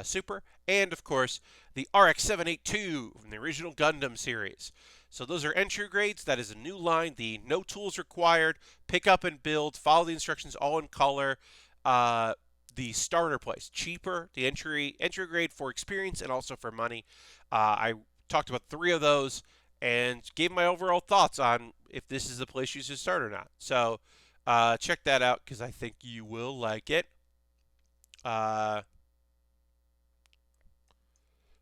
Super, and of course the RX-782 from the original Gundam series. So those are entry grades. That is a new line. The no tools required, pick up and build, follow the instructions all in color. The starter price, cheaper, the entry grade for experience and also for money. I talked about 3 of those and gave my overall thoughts on if this is the place you should start or not. So check that out because I think you will like it. Uh,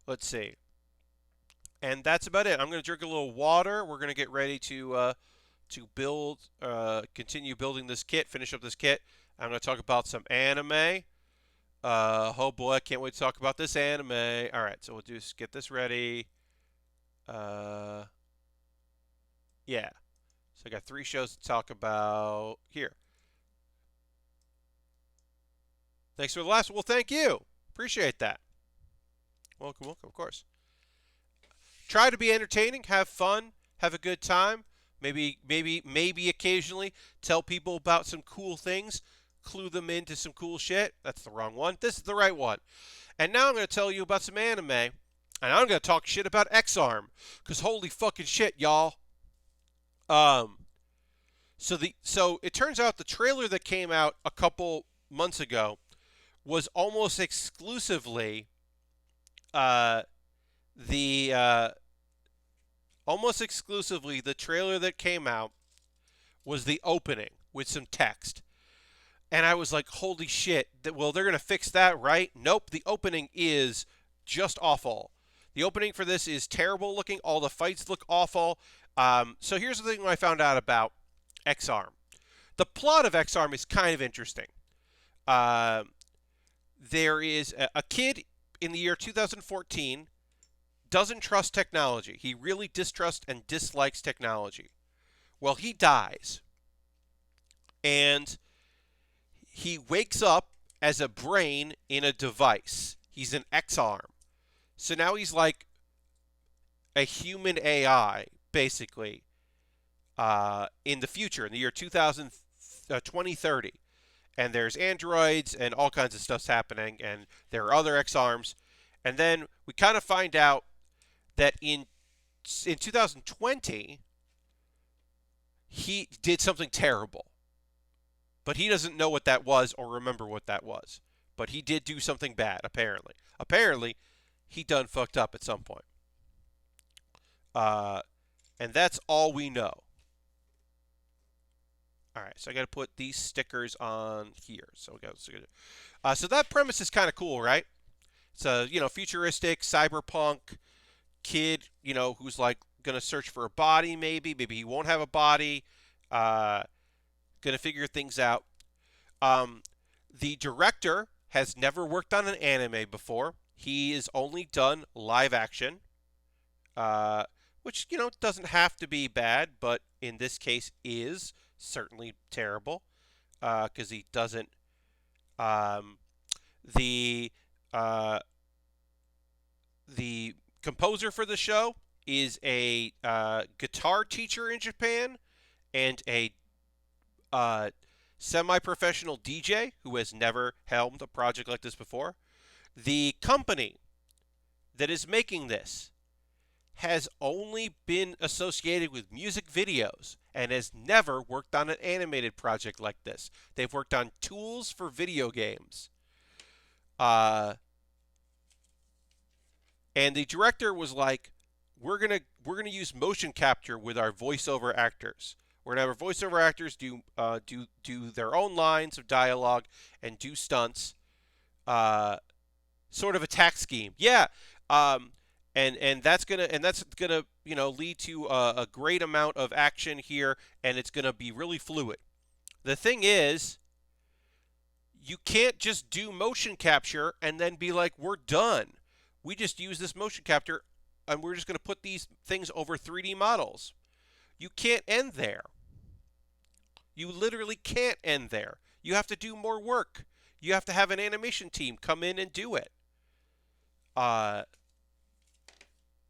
let's see. And that's about it. I'm going to drink a little water. We're going to get ready to continue building this kit, finish up this kit. I'm going to talk about some anime. Oh boy, I can't wait to talk about this anime. All right, so we'll just get this ready. Uh, yeah. So I got 3 shows to talk about here. Thanks for the last one. Well, thank you. Appreciate that. Welcome, welcome, of course. Try to be entertaining, have fun, have a good time. Maybe occasionally tell people about some cool things, clue them into some cool shit. That's the wrong one. This is the right one. And now I'm going to tell you about some anime, and I'm going to talk shit about X-Arm, because holy fucking shit, y'all. Um, so it turns out the trailer that came out a couple months ago was almost exclusively uh, the trailer that came out was the opening with some text. And I was like, holy shit, well, they're going to fix that, right? Nope, the opening is just awful. The opening for this is terrible looking. All the fights look awful. So here's the thing I found out about X-Arm. The plot of X-Arm is kind of interesting. There is a kid in the year 2014 doesn't trust technology. He really distrusts and dislikes technology. Well, he dies. And he wakes up as a brain in a device. He's an X-Arm. So now he's like a human AI, basically, in the future, in the year 2030. And there's androids and all kinds of stuff's happening, and there are other X-Arms. And then we kind of find out that in 2020, he did something terrible. But he doesn't know what that was or remember what that was. But he did do something bad, apparently. Apparently, he done fucked up at some point. And that's all we know. All right, so I got to put these stickers on here. So that premise is kind of cool, right? It's a futuristic cyberpunk kid, who's like gonna search for a body. Maybe he won't have a body. Gonna figure things out. The director has never worked on an anime before. He has only done live action, which doesn't have to be bad, but in this case is certainly terrible because he doesn't. The the composer for the show is a guitar teacher in Japan and a semi-professional DJ who has never helmed a project like this before. The company that is making this has only been associated with music videos and has never worked on an animated project like this. They've worked on tools for video games. And the director was like, we're gonna use motion capture with our voiceover actors. We're gonna have our voiceover actors do their own lines of dialogue and do stunts. Sort of attack scheme, yeah. And that's gonna lead to a great amount of action here, and it's gonna be really fluid. The thing is, you can't just do motion capture and then be like, we're done. We just use this motion capture and we're just going to put these things over 3D models. You can't end there. You literally can't end there. You have to do more work. You have to have an animation team come in and do it. And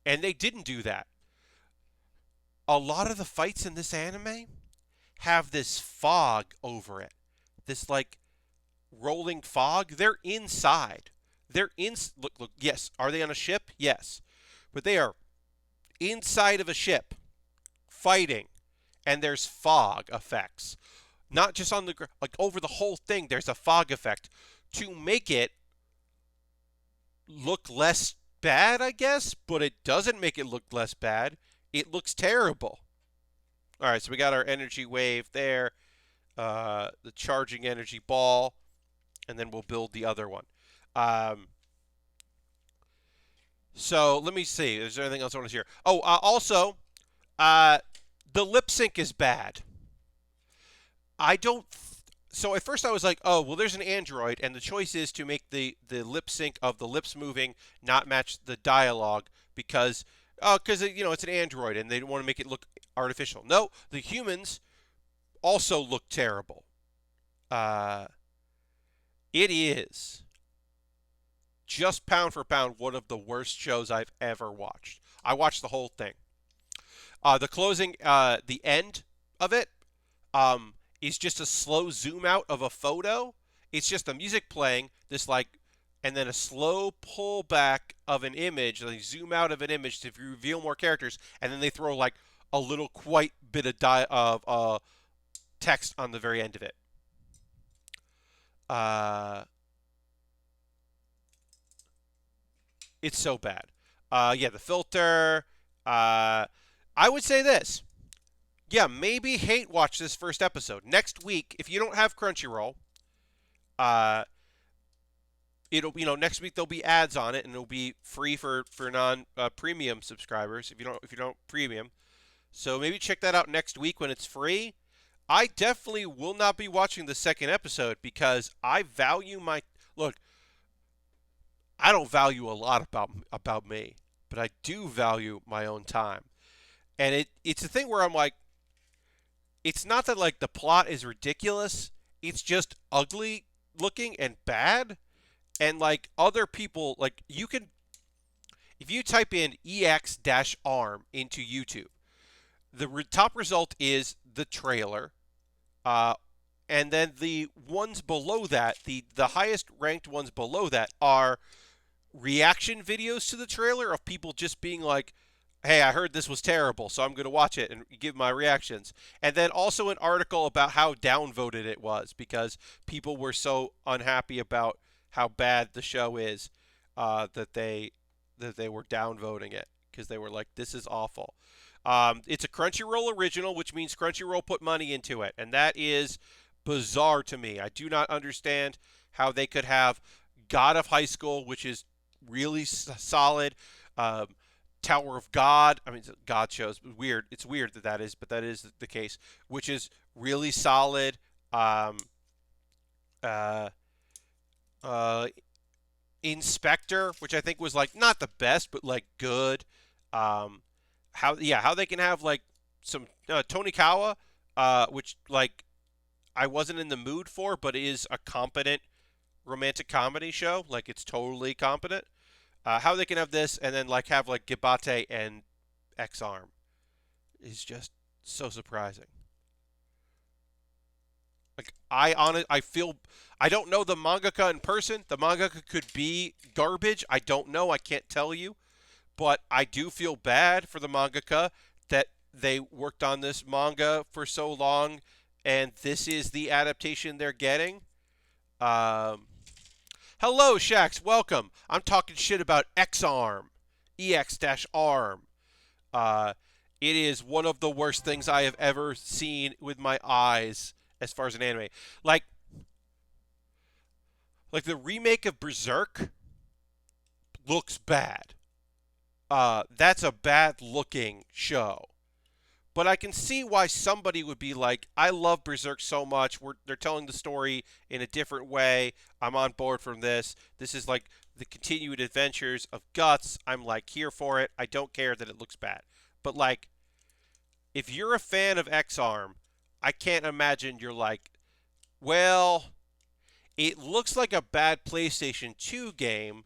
they didn't do that. A lot of the fights in this anime have this fog over it. This like rolling fog. They're inside. Look, yes. Are they on a ship? Yes. But they are inside of a ship fighting, and there's fog effects. Not just on the like over the whole thing, there's a fog effect to make it look less bad, I guess, but it doesn't make it look less bad. It looks terrible. All right, so we got our energy wave there, the charging energy ball. and then we'll build the other one. Um, so let me see. Is there anything else I want to share? Oh, also, uh, the lip sync is bad. I don't. So at first I was like, oh, well, there's an Android, and the choice is to make the lip sync of the lips moving not match the dialogue because, because it's an Android and they don't want to make it look artificial. No, the humans also look terrible. Uh, it is just pound for pound one of the worst shows I've ever watched. I watched the whole thing. The closing, the end of it, is just a slow zoom out of a photo. It's just the music playing, this like, and then a slow pull back of an image. They zoom out of an image to reveal more characters, and then they throw like a little quite bit of text on the very end of it. Uh, it's so bad. Yeah, the filter. I would say this. Yeah, maybe hate watch this first episode. Next week, if you don't have Crunchyroll, uh, it'll next week there'll be ads on it and it'll be free for non premium subscribers if you don't premium. So maybe check that out next week when it's free. I definitely will not be watching the second episode because I value my look. I don't value a lot about me, but I do value my own time. And it's a thing where I'm like, it's not that like the plot is ridiculous. It's just ugly looking and bad. And like other people, like you can, if you type in ex-arm into YouTube, the top result is the trailer. Uh, and then the ones below that, the highest ranked ones below that are reaction videos to the trailer of people just being like, hey, I heard this was terrible, so I'm going to watch it and give my reactions. And then also an article about how downvoted it was because people were so unhappy about how bad the show is that they were downvoting it because they were like, this is awful. It's a Crunchyroll original, which means Crunchyroll put money into it, and that is bizarre to me. I do not understand how they could have God of High School, which is really solid. Um, Tower of God. I mean, God shows. Weird. It's weird that is, but that is the case. Which is really solid. Um, uh, uh, Inspector, which I think was like not the best, but like good. How they can have like some Tonikawa, which like I wasn't in the mood for, but is a competent romantic comedy show. Like it's totally competent. How they can have this and then like have like Gibate and X Arm is just so surprising. Like I feel I don't know the mangaka in person. The mangaka could be garbage. I don't know. I can't tell you, but I do feel bad for the mangaka that they worked on this manga for so long, and this is the adaptation they're getting. Um, Hello, Shax. Welcome. I'm talking shit about X-Arm. EX-Arm. Uh, it is one of the worst things I have ever seen with my eyes as far as an anime. Like, like the remake of Berserk looks bad. That's a bad looking show. But I can see why somebody would be like, I love Berserk so much. They're telling the story in a different way. I'm on board from this. This is like the continued adventures of Guts. I'm like here for it. I don't care that it looks bad. But like, if you're a fan of X-Arm, I can't imagine you're like, well, it looks like a bad PlayStation 2 game,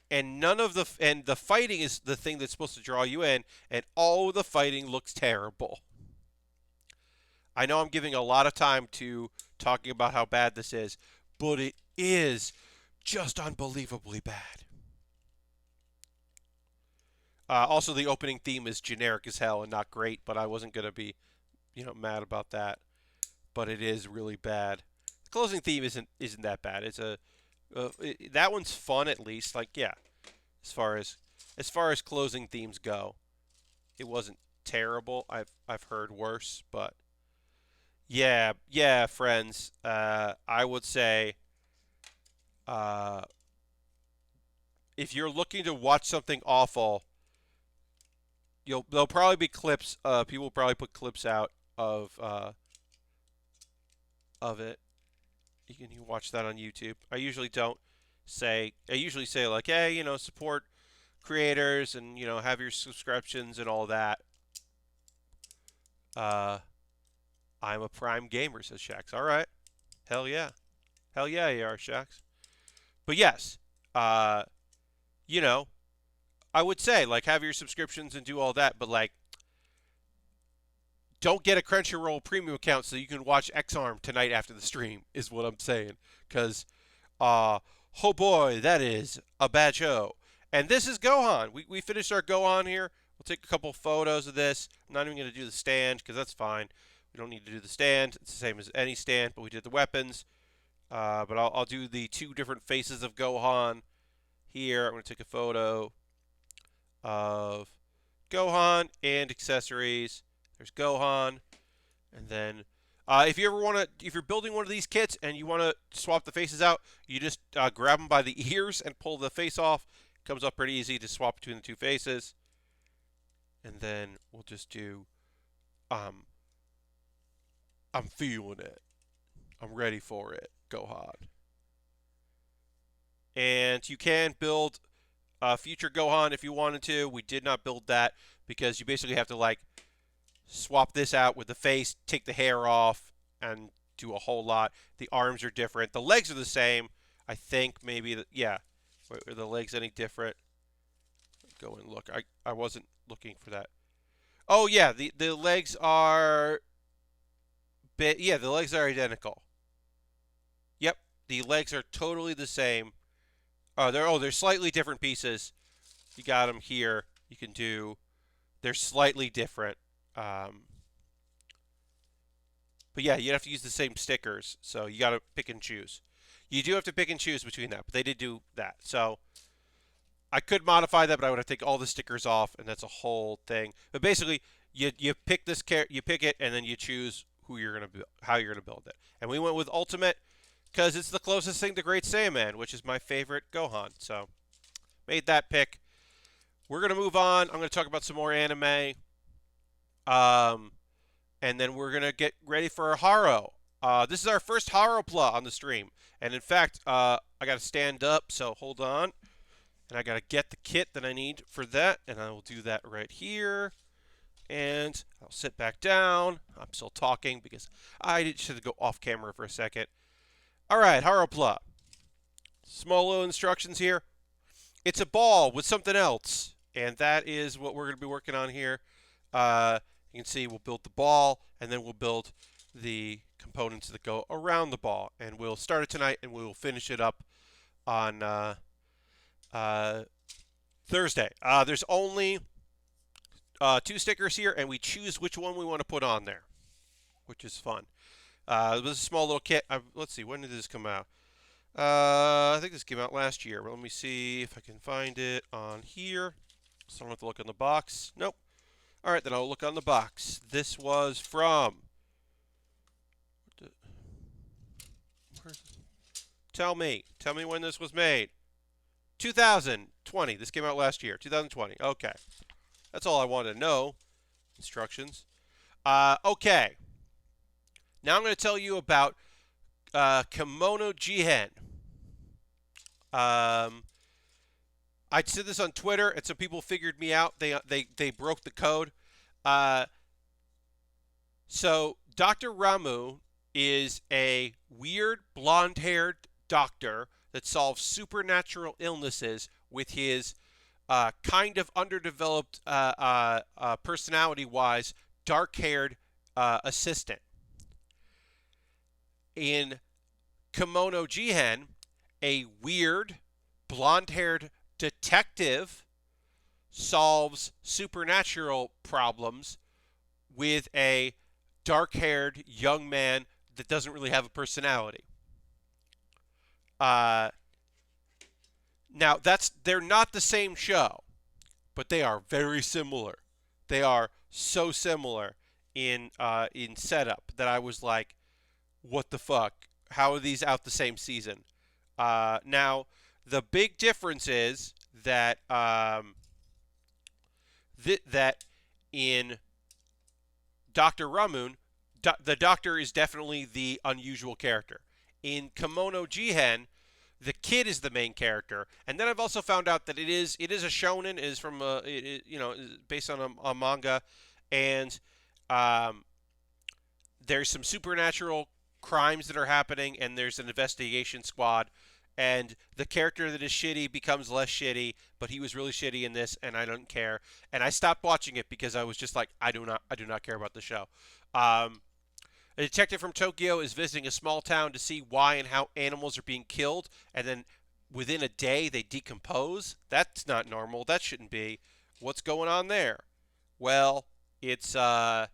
and the fighting is the thing that's supposed to draw you in, and all the fighting looks terrible. I know I'm giving a lot of time to talking about how bad this is, but it is just unbelievably bad. Also, the opening theme is generic as hell and not great, but I wasn't gonna be, mad about that. But it is really bad. The closing theme isn't that bad. That one's fun at least. Like yeah, as far as closing themes go, it wasn't terrible. I've heard worse, but yeah, friends. I would say Uh, if you're looking to watch something awful, there'll probably be clips. People will probably put clips out of it. You can watch that on YouTube. I usually say like, hey, support creators and have your subscriptions and all that. Uh, I'm a Prime gamer, says Shax. All right, hell yeah, you are, Shax. But yes, uh, you know, I would say like have your subscriptions and do all that, but like don't get a Crunchyroll premium account so you can watch X Arm tonight after the stream. Is what I'm saying, because uh, oh boy, that is a bad show. And this is Gohan. We finished our Gohan here. We'll take a couple photos of this. I'm not even going to do the stand because that's fine. We don't need to do the stand. It's the same as any stand, but we did the weapons. But I'll do the two different faces of Gohan here. I'm going to take a photo of Gohan and accessories. There's Gohan. And then if you're building one of these kits and you want to swap the faces out, you just grab them by the ears and pull the face off. It comes up pretty easy to swap between the two faces. And then we'll just do, I'm feeling it. I'm ready for it, Gohan. And you can build future Gohan if you wanted to. We did not build that because you basically have to like swap this out with the face, take the hair off, and do a whole lot. The arms are different. The legs are the same. I think maybe, yeah. Are the legs any different? Go and look. I wasn't looking for that. Oh, yeah. The legs are... Yeah, the legs are identical. Yep. The legs are totally the same. They're slightly different pieces. You got them here. You can do... They're slightly different. But yeah, you'd have to use the same stickers, so you got to pick and choose. You do have to pick and choose between that, but they did do that. So I could modify that, but I would have to take all the stickers off, and that's a whole thing. But basically, you pick you pick it, and then you choose how you're gonna build it. And we went with Ultimate because it's the closest thing to Great Saiyaman, which is my favorite Gohan. So made that pick. We're gonna move on. I'm gonna talk about some more anime. And then we're going to get ready for a Haro. This is our first HAROPLA on the stream. And in fact, I got to stand up, so hold on. And I got to get the kit that I need for that. And I will do that right here. And I'll sit back down. I'm still talking because I should go off camera for a second. All right, HAROPLA. Small little instructions here. It's a ball with something else. And that is what we're going to be working on here. You can see we'll build the ball, and then we'll build the components that go around the ball. And we'll start it tonight, and we'll finish it up on Thursday. There's only 2 stickers here, and we choose which one we want to put on there, which is fun. This is a small little kit. Let's see, when did this come out? I think this came out last year, but let me see if I can find it on here. So I don't have to look in the box. Nope. All right, then I'll look on the box. This was from... Tell me when this was made. 2020. This came out last year. 2020. Okay. That's all I wanted to know. Instructions. Okay. Now I'm going to tell you about Kemono Jihen. I said this on Twitter, and some people figured me out. They broke the code. So Dr. Ramu is a weird blonde-haired doctor that solves supernatural illnesses with his kind of underdeveloped personality-wise dark-haired assistant. In Kemono Jihen, a weird blonde-haired detective solves supernatural problems with a dark-haired young man that doesn't really have a personality. Now they're not the same show, but they are very similar. They are so similar in setup that I was like, what the fuck? How are these out the same season? Now, the big difference is that that in Dr. Ramun, the Doctor is definitely the unusual character. In Kemono Jihen, the kid is the main character, and then I've also found out that it is a shonen. It is from based on a manga, and um, there's some supernatural crimes that are happening, and there's an investigation squad, and the character that is shitty becomes less shitty, but he was really shitty in this, and I don't care. And I stopped watching it because I was just like, I do not care about the show. Um, a detective from Tokyo is visiting a small town to see why and how animals are being killed, and then within a day they decompose. That's not normal. That shouldn't be. What's going on there? Well, it's the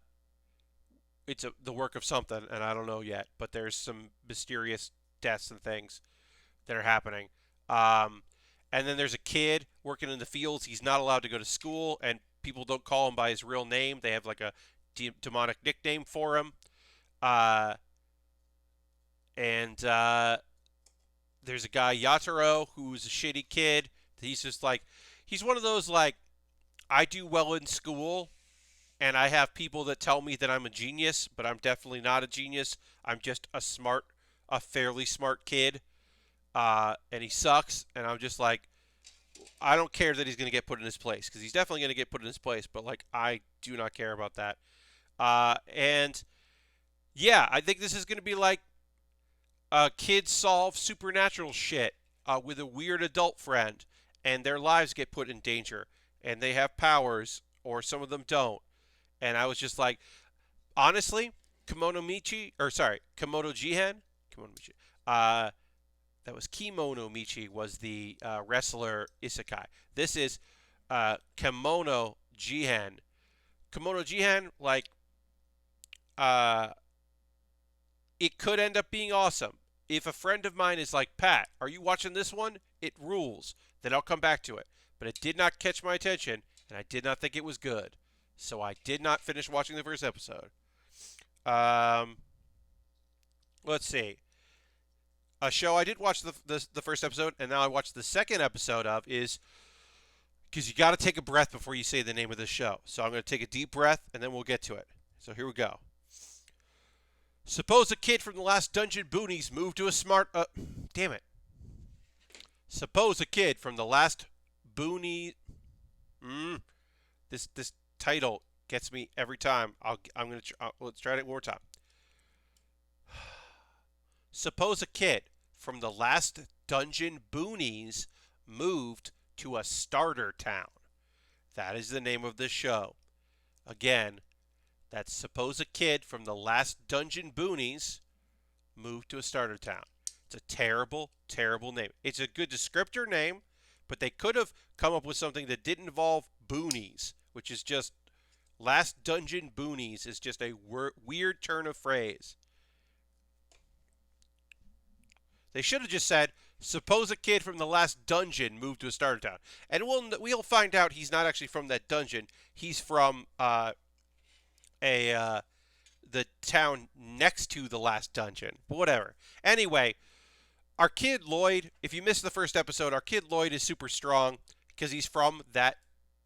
work of something, and I don't know yet. But there's some mysterious deaths and things that are happening. Um, and then there's a kid working in the fields. He's not allowed to go to school, and people don't call him by his real name. They have like a demonic nickname for him. Uh, and there's a guy Yataro who's a shitty kid. He's just like he's one of those like I do well in school, and I have people that tell me that I'm a genius, but I'm definitely not a genius. I'm just a fairly smart kid, and he sucks. And I'm just like, I don't care that he's going to get put in his place because he's definitely going to get put in his place. But like, I do not care about that. And yeah, I think this is going to be like kids solve supernatural shit with a weird adult friend, and their lives get put in danger, and they have powers, or some of them don't. And I was just like, honestly, Kemono Jihen, Kimono Michi, that was Kimono Michi was the wrestler isekai. This is Kemono Jihen. Kemono Jihen, like, uh, it could end up being awesome. If a friend of mine is like, Pat, are you watching this one? It rules. Then I'll come back to it. But it did not catch my attention, and I did not think it was good. So I did not finish watching the first episode. Um, let's see. A show I did watch the first episode, and now I watched the second episode of is because you got to take a breath before you say the name of the show. So I'm going to take a deep breath, and then we'll get to it. So here we go. Suppose a kid from the Last Dungeon Boonies moved to a smart. Damn it. Suppose a kid from the Last Boonie. This title gets me every time. Let's try it one more time. Suppose a kid from the Last Dungeon Boonies moved to a starter town. That is the name of the show. Again, that's suppose a kid from the Last Dungeon Boonies moved to a starter town. It's a terrible, terrible name. It's a good descriptor name, but they could have come up with something that didn't involve boonies, which is just Last Dungeon Boonies is just a weird turn of phrase. They should have just said, suppose a kid from the Last Dungeon moved to a starter town. And we'll find out he's not actually from that dungeon. He's from the town next to the Last Dungeon. But whatever. Anyway, our kid Lloyd, if you missed the first episode, our kid Lloyd is super strong because he's from that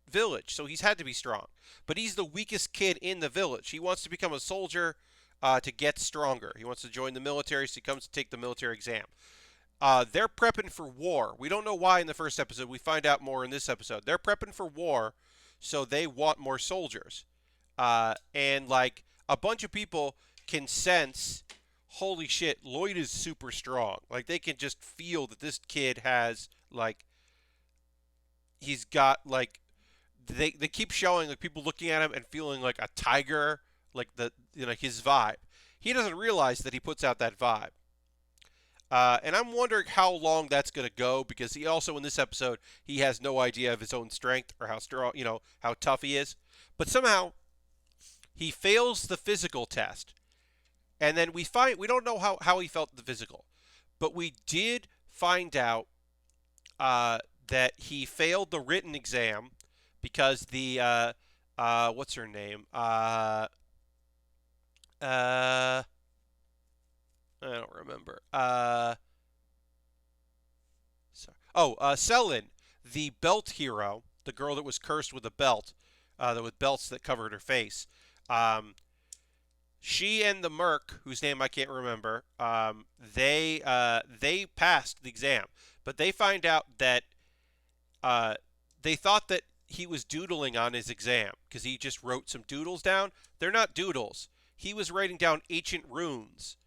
village. So he's had to be strong. But he's the weakest kid in the village. He wants to become a soldier to get stronger. He wants to join the military, so he comes to take the military exam. They're prepping for war. We don't know why in the first episode. We find out more in this episode. They're prepping for war, so they want more soldiers. And like a bunch of people can sense, holy shit, Lloyd is super strong. Like they can just feel that this kid has like, he's got like, they keep showing like people looking at him and feeling like a tiger, like his vibe. He doesn't realize that he puts out that vibe. And I'm wondering how long that's going to go because he also in this episode he has no idea of his own strength or how strong, how tough he is. But somehow he fails the physical test, and then we don't know how he felt the physical, but we did find out that he failed the written exam because the what's her name? I don't remember. Selen, the belt hero, the girl that was cursed with a belt, with belts that covered her face. Um, she and the merc, whose name I can't remember, they passed the exam, but they find out that uh, they thought that he was doodling on his exam because he just wrote some doodles down. They're not doodles. He was writing down ancient runes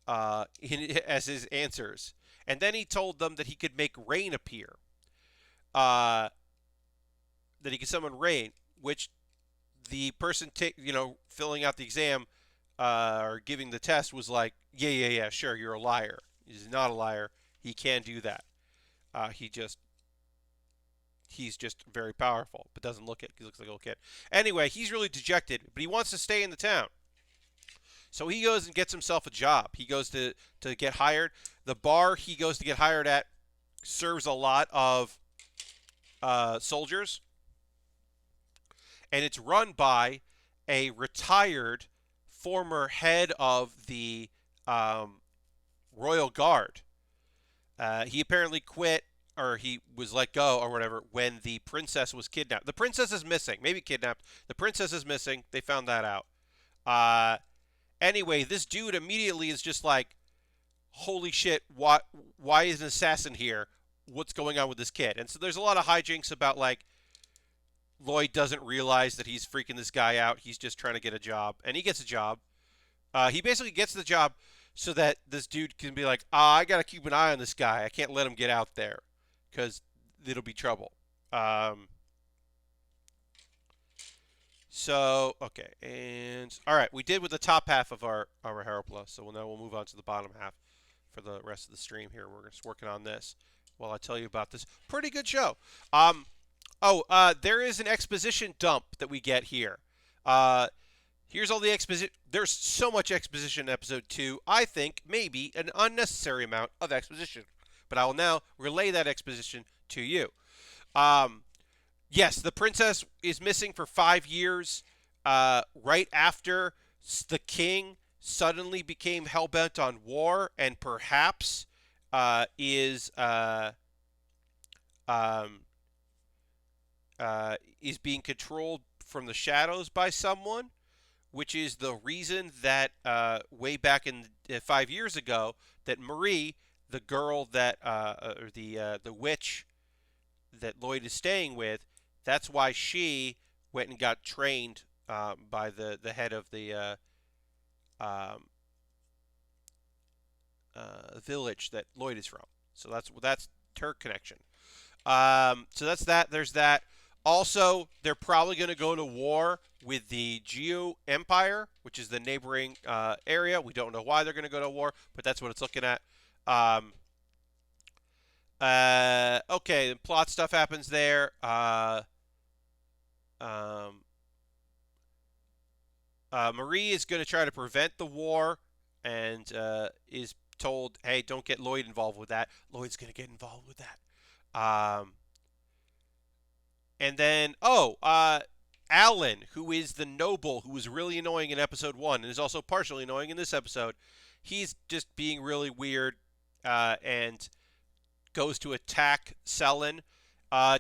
as his answers, and then he told them that he could make rain appear. Uh, that he could summon rain, which the person filling out the exam or giving the test was like, yeah, sure, you're a liar. He's not a liar. He can do that. He's just very powerful, but doesn't look it. He looks like a little kid. Anyway, he's really dejected, but he wants to stay in the town. So he goes and gets himself a job. He goes to get hired. The bar he goes to get hired at serves a lot of soldiers, and it's run by a retired former head of the Royal Guard. He apparently quit, or he was let go, or whatever, when the princess was kidnapped. The princess is missing. Maybe kidnapped. The princess is missing. They found that out. Anyway, this dude immediately is just like, holy shit, why is an assassin here? What's going on with this kid? And so there's a lot of hijinks about, like, Lloyd doesn't realize that he's freaking this guy out. He's just trying to get a job. And he gets a job. He basically gets the job so that this dude can be like, I got to keep an eye on this guy. I can't let him get out there because it'll be trouble. Okay. And, all right, we did with the top half of our HAROPLA. So now we'll move on to the bottom half for the rest of the stream here. We're just working on this while I tell you about this pretty good show. There is an exposition dump that we get here. Here's all the exposition. There's so much exposition in episode 2. I think maybe an unnecessary amount of exposition. But I will now relay that exposition to you. Yes, the princess is missing for 5 years. Right after the king suddenly became hellbent on war and perhaps is being controlled from the shadows by someone, which is the reason that way back in 5 years ago that Marie, the girl that or the witch that Lloyd is staying with, that's why she went and got trained by the head of the village that Lloyd is from. So that's her connection. So that's that. There's that. Also, they're probably going to go to war with the Geo Empire, which is the neighboring area. We don't know why they're going to go to war, but that's what it's looking at. Okay, the plot stuff happens there. Marie is going to try to prevent the war and is told, hey, don't get Lloyd involved with that. Lloyd's going to get involved with that. And then, Alan, who is the noble who was really annoying in episode 1 and is also partially annoying in this episode, he's just being really weird and goes to attack Selen.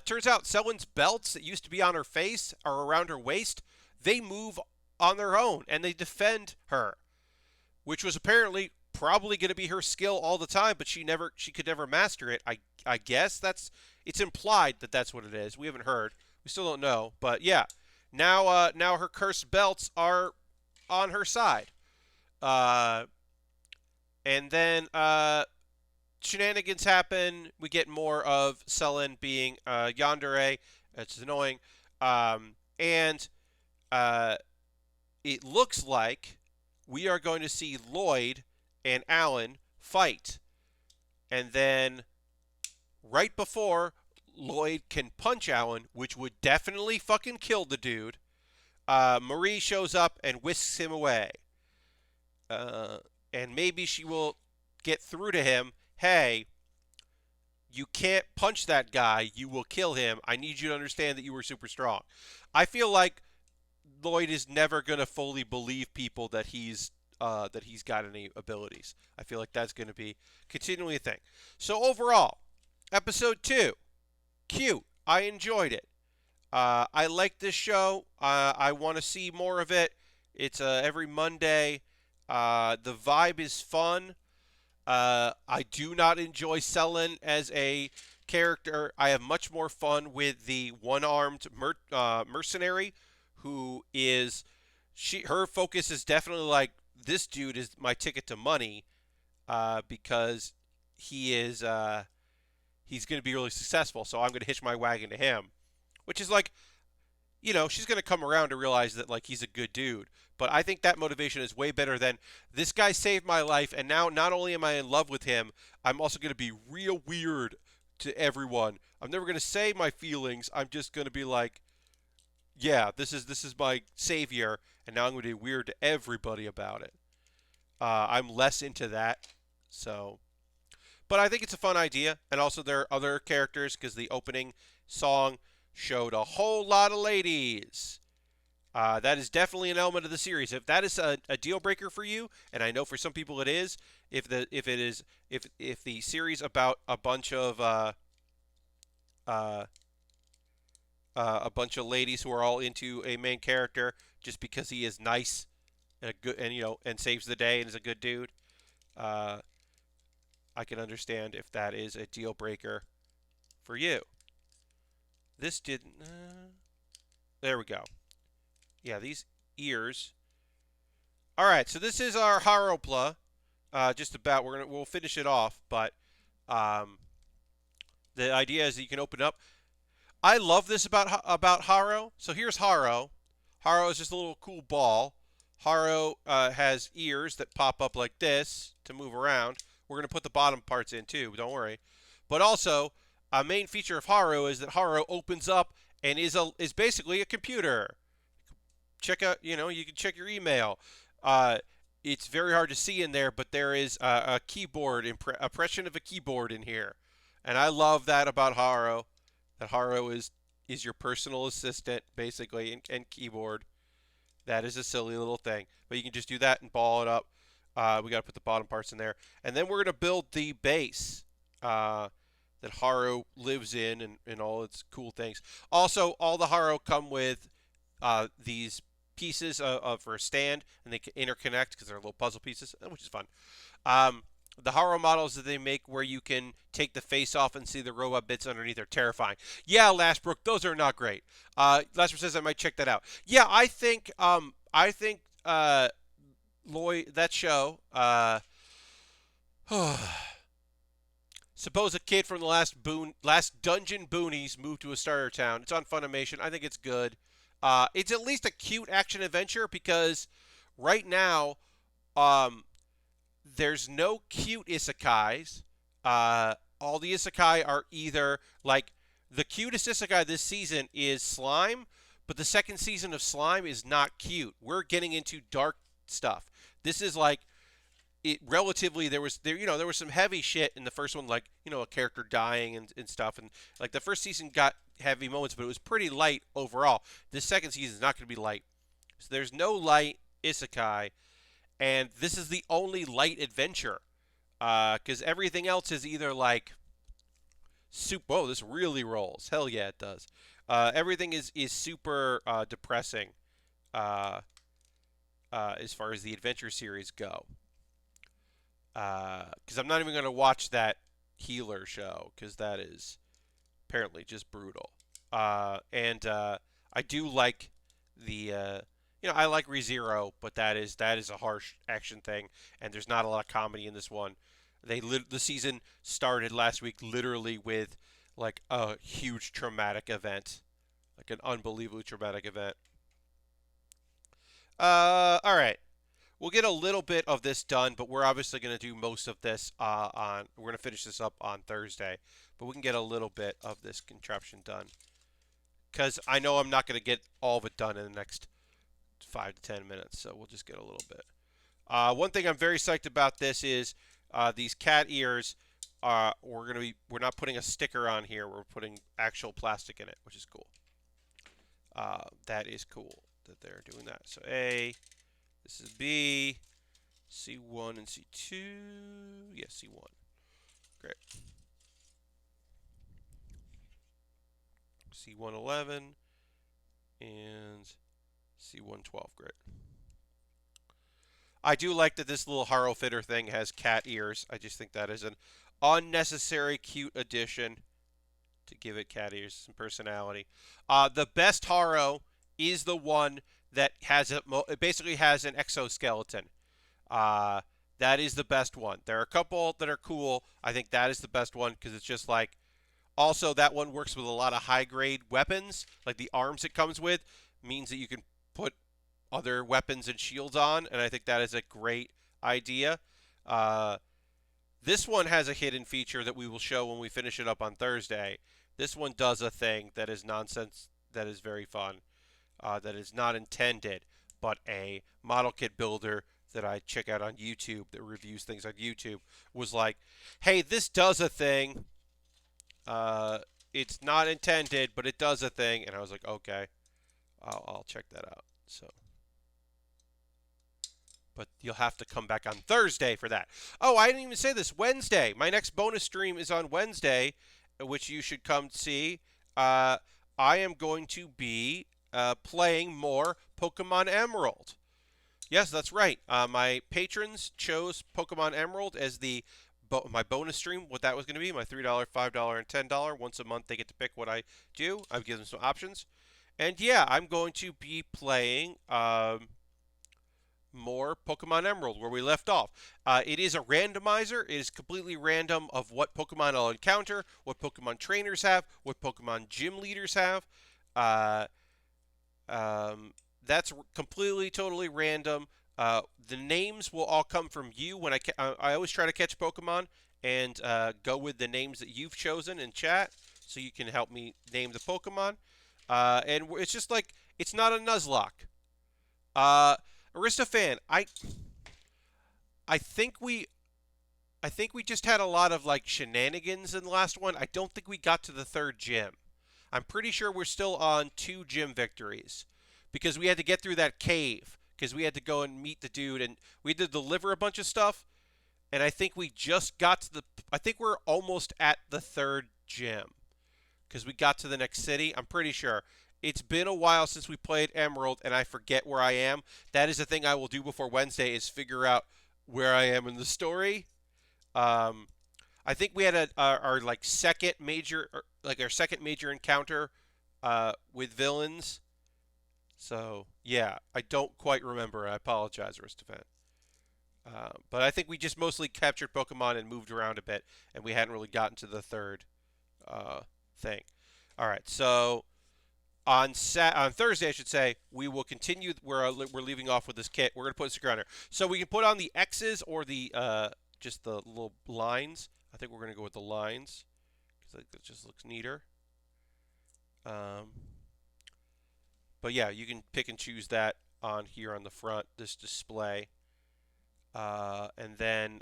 Turns out Selen's belts that used to be on her face are around her waist. They move on their own and they defend her, which was apparently probably going to be her skill all the time, but she could never master it. I guess it's implied that that's what it is. We haven't heard. We still don't know, but yeah. Now her cursed belts are on her side. And then shenanigans happen. We get more of Selen being yandere. It's annoying. And it looks like we are going to see Lloyd and Alan fight. And then right before Lloyd can punch Alan, which would definitely fucking kill the dude, Marie shows up and whisks him away. And maybe she will get through to him, hey, you can't punch that guy, you will kill him. I need you to understand that you were super strong. I feel like Lloyd is never going to fully believe people that he's got any abilities. I feel like that's going to be continually a thing. So overall, Episode 2. Cute. I enjoyed it. I like this show. I want to see more of it. It's every Monday. The vibe is fun. I do not enjoy Selen as a character. I have much more fun with the one-armed mercenary, who is her focus is definitely like this dude is my ticket to money, because he is he's going to be really successful. So I'm going to hitch my wagon to him, which is like, she's going to come around to realize that like he's a good dude. But I think that motivation is way better than this guy saved my life, and now not only am I in love with him, I'm also going to be real weird to everyone. I'm never going to say my feelings. I'm just going to be like, yeah, this is my savior, and now I'm going to be weird to everybody about it. I'm less into that, so. But I think it's a fun idea, and also there are other characters because the opening song showed a whole lot of ladies. That is definitely an element of the series. If that is a deal breaker for you, and I know for some people it is, if the series about uh, a bunch of ladies who are all into a main character just because he is nice and a good and saves the day and is a good dude, uh, I can understand if that is a deal breaker for you. This didn't. There we go. Yeah, these ears. All right, so this is our HAROPLA. Just about we'll finish it off, but um, the idea is that you can open up. I love this about Haro. So here's Haro. Haro is just a little cool ball. Haro has ears that pop up like this to move around. We're going to put the bottom parts in too, don't worry. But also, a main feature of Haro is that Haro opens up and is basically a computer. Check out, you can check your email. Uh, it's very hard to see in there, but there is a keyboard impression of a keyboard in here, and I love that about Haro. That Haro is your personal assistant basically, and keyboard. That is a silly little thing, but you can just do that and ball it up. We got to put the bottom parts in there, and then we're gonna build the base that Haro lives in, and all its cool things. Also, all the Haro come with these pieces for a stand, and they can interconnect because they're little puzzle pieces, which is fun. Um, the Haro models that they make where you can take the face off and see the robot bits underneath are terrifying. Yeah, Lastbrook, those are not great. Lastbrook says I might check that out. Yeah, I think Lloyd, that show. Suppose a kid from the Last Dungeon Boonies moved to a starter town. It's on Funimation. I think it's good. It's at least a cute action adventure because right now, um, there's no cute isekais. All the isekai are either like the cutest isekai this season is Slime, but the second season of Slime is not cute. We're getting into dark stuff. This is like it relatively there was some heavy shit in the first one, like a character dying and stuff, and like the first season got heavy moments, but it was pretty light overall. This second season is not going to be light, so there's no light isekai, and this is the only light adventure, because everything else is either like soup. Whoa, this really rolls. Hell yeah, it does. Everything is super depressing, uh, as far as the adventure series go. Because I'm not even going to watch that healer show because that is apparently just brutal. And I do like I like ReZero, but that is a harsh action thing, and there's not a lot of comedy in this one. The season started last week literally with like a huge traumatic event, like an unbelievably traumatic event. All right. We'll get a little bit of this done, but we're obviously going to do most of this we're going to finish this up on Thursday, but we can get a little bit of this contraption done because I know I'm not going to get all of it done in the next 5 to 10 minutes, so we'll just get a little bit. One thing I'm very psyched about this is these cat ears. We're not putting a sticker on here. We're putting actual plastic in it, which is cool. That is cool that they're doing that. So this is B, C1 and C2. Yeah, C1. Great. C111 and C112. Great. I do like that this little Haro Fitter thing has cat ears. I just think that is an unnecessary cute addition to give it cat ears, some personality. The best Haro is the one that has it basically has an exoskeleton. Uh, that is the best one. There are a couple that are cool. I think that is the best one because it's just like. Also, that one works with a lot of high grade weapons, like the arms it comes with, means that you can put other weapons and shields on, and I think that is a great idea. Uh, this one has a hidden feature that we will show when we finish it up on Thursday. This one does a thing that is nonsense, that is very fun, that is not intended, but a model kit builder that I check out on YouTube that reviews things on YouTube was like, hey, this does a thing. It's not intended, but it does a thing. And I was like, okay, I'll check that out. So. But you'll have to come back on Thursday for that. Oh, I didn't even say this. Wednesday. My next bonus stream is on Wednesday, which you should come see. I am going to be playing more Pokemon Emerald. Yes, that's right. My patrons chose Pokemon Emerald as my bonus stream, what that was going to be, my $3, $5, and $10. Once a month, they get to pick what I do. I've given them some options. And yeah, I'm going to be playing more Pokemon Emerald, where we left off. It is a randomizer. It is completely random of what Pokemon I'll encounter, what Pokemon trainers have, what Pokemon gym leaders have. That's completely, totally random. The names will all come from you. When I always try to catch Pokemon and go with the names that you've chosen in chat, so you can help me name the Pokemon. And it's just like, it's not a Nuzlocke. Aristofan, I think we just had a lot of like shenanigans in the last one. I don't think we got to the third gym. I'm pretty sure we're still on 2 gym victories because we had to get through that cave because we had to go and meet the dude and we had to deliver a bunch of stuff. And I think we just got to I think we're almost at the third gym because we got to the next city. I'm pretty sure. It's been a while since we played Emerald, and I forget where I am. That is the thing I will do before Wednesday is figure out where I am in the story. I think we had our like second major encounter with villains. So yeah, I don't quite remember. I apologize, Aristofan. But I think we just mostly captured Pokemon and moved around a bit, and we hadn't really gotten to the third thing. All right, so. On Thursday, I should say, we will continue. We're leaving off with this kit. We're going to put a sticker on there, so we can put on the X's or the just the little lines. I think we're going to go with the lines because it just looks neater. But yeah, you can pick and choose that on here on the front, this display, and then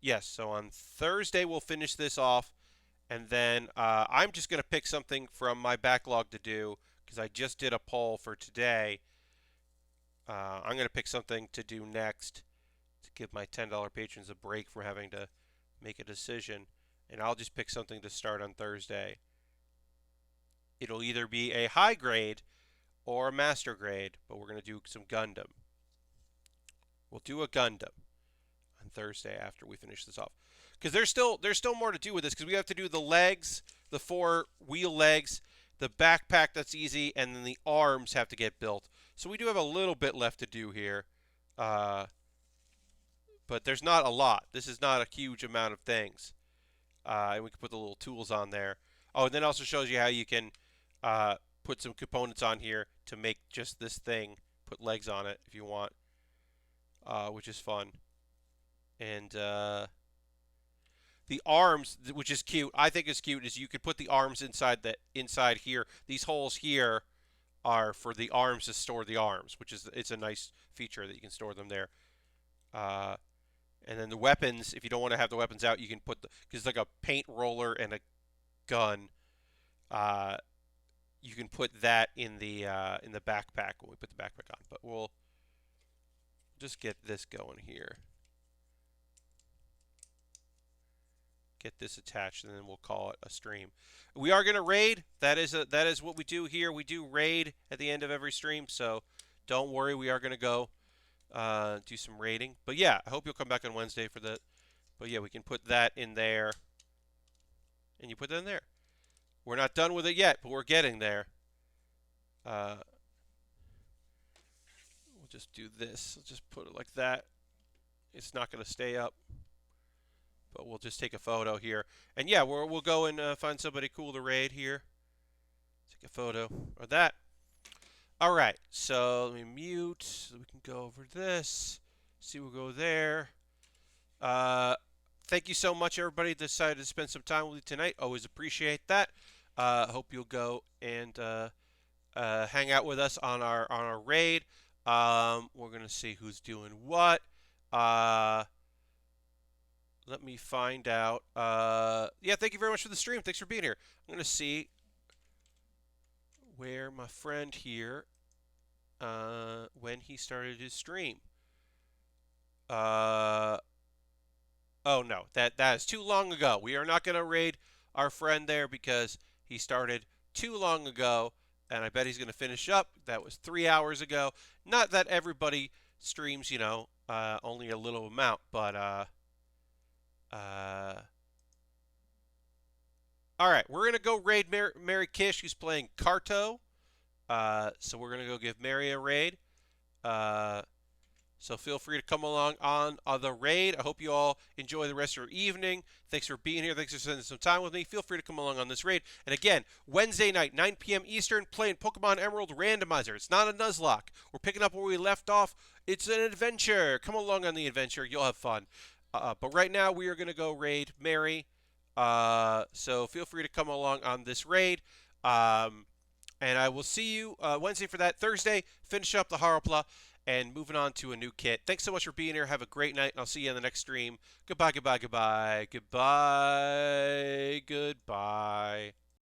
yes. So on Thursday, we'll finish this off. And then I'm just going to pick something from my backlog to do because I just did a poll for today. I'm going to pick something to do next to give my $10 patrons a break from having to make a decision. And I'll just pick something to start on Thursday. It'll either be a high grade or a master grade, but we're going to do some Gundam. We'll do a Gundam on Thursday after we finish this off. Because there's still more to do with this because we have to do the legs, the 4 wheel legs, the backpack that's easy, and then the arms have to get built. So we do have a little bit left to do here. But there's not a lot. This is not a huge amount of things. And we can put the little tools on there. Oh, and then it also shows you how you can put some components on here to make just this thing. Put legs on it if you want, which is fun. And the arms, which is cute, I think is cute, is you could put the arms inside here. These holes here are for the arms to store the arms, which is it's a nice feature that you can store them there. And then the weapons, if you don't want to have the weapons out, you can put because it's like a paint roller and a gun. You can put that in the backpack when we put the backpack on. But we'll just get this going here. get this attached, and then we'll call it a stream. We are going to raid. That is what we do here. We do raid at the end of every stream, so don't worry. We are going to go do some raiding. But yeah, I hope you'll come back on Wednesday for that. But yeah, we can put that in there, and you put that in there. We're not done with it yet, but we're getting there. We'll just do this. We'll just put it like that. It's not going to stay up, but we'll just take a photo here. And yeah, we'll go and find somebody cool to raid here. Take a photo of that. All right, so let me mute so we can go over this. See, we'll go there. Thank you so much, everybody that decided to spend some time with me tonight. Always appreciate that. Hope you'll go and hang out with us on our raid. We're gonna see who's doing what. Let me find out. Yeah, thank you very much for the stream. Thanks for being here. I'm gonna see where my friend here when he started his stream. Oh no, that is too long ago. We are not gonna raid our friend there because he started too long ago, and I bet he's gonna finish up. That was 3 hours ago. Not that everybody streams, only a little amount, but all right, we're gonna go raid Mary Kish, who's playing Carto. So we're gonna go give Mary a raid. So feel free to come along on the raid. I hope you all enjoy the rest of your evening. Thanks for being here. Thanks for spending some time with me. Feel free to come along on this raid. And again, Wednesday night, 9 p.m. Eastern, playing Pokemon Emerald Randomizer. It's not a Nuzlocke. We're picking up where we left off. It's an adventure. Come along on the adventure. You'll have fun. But right now, we are going to go raid Mary. So feel free to come along on this raid. And I will see you Wednesday for that. Thursday, finish up the HAROPLA and moving on to a new kit. Thanks so much for being here. Have a great night, and I'll see you in the next stream. Goodbye, goodbye, goodbye. Goodbye, goodbye.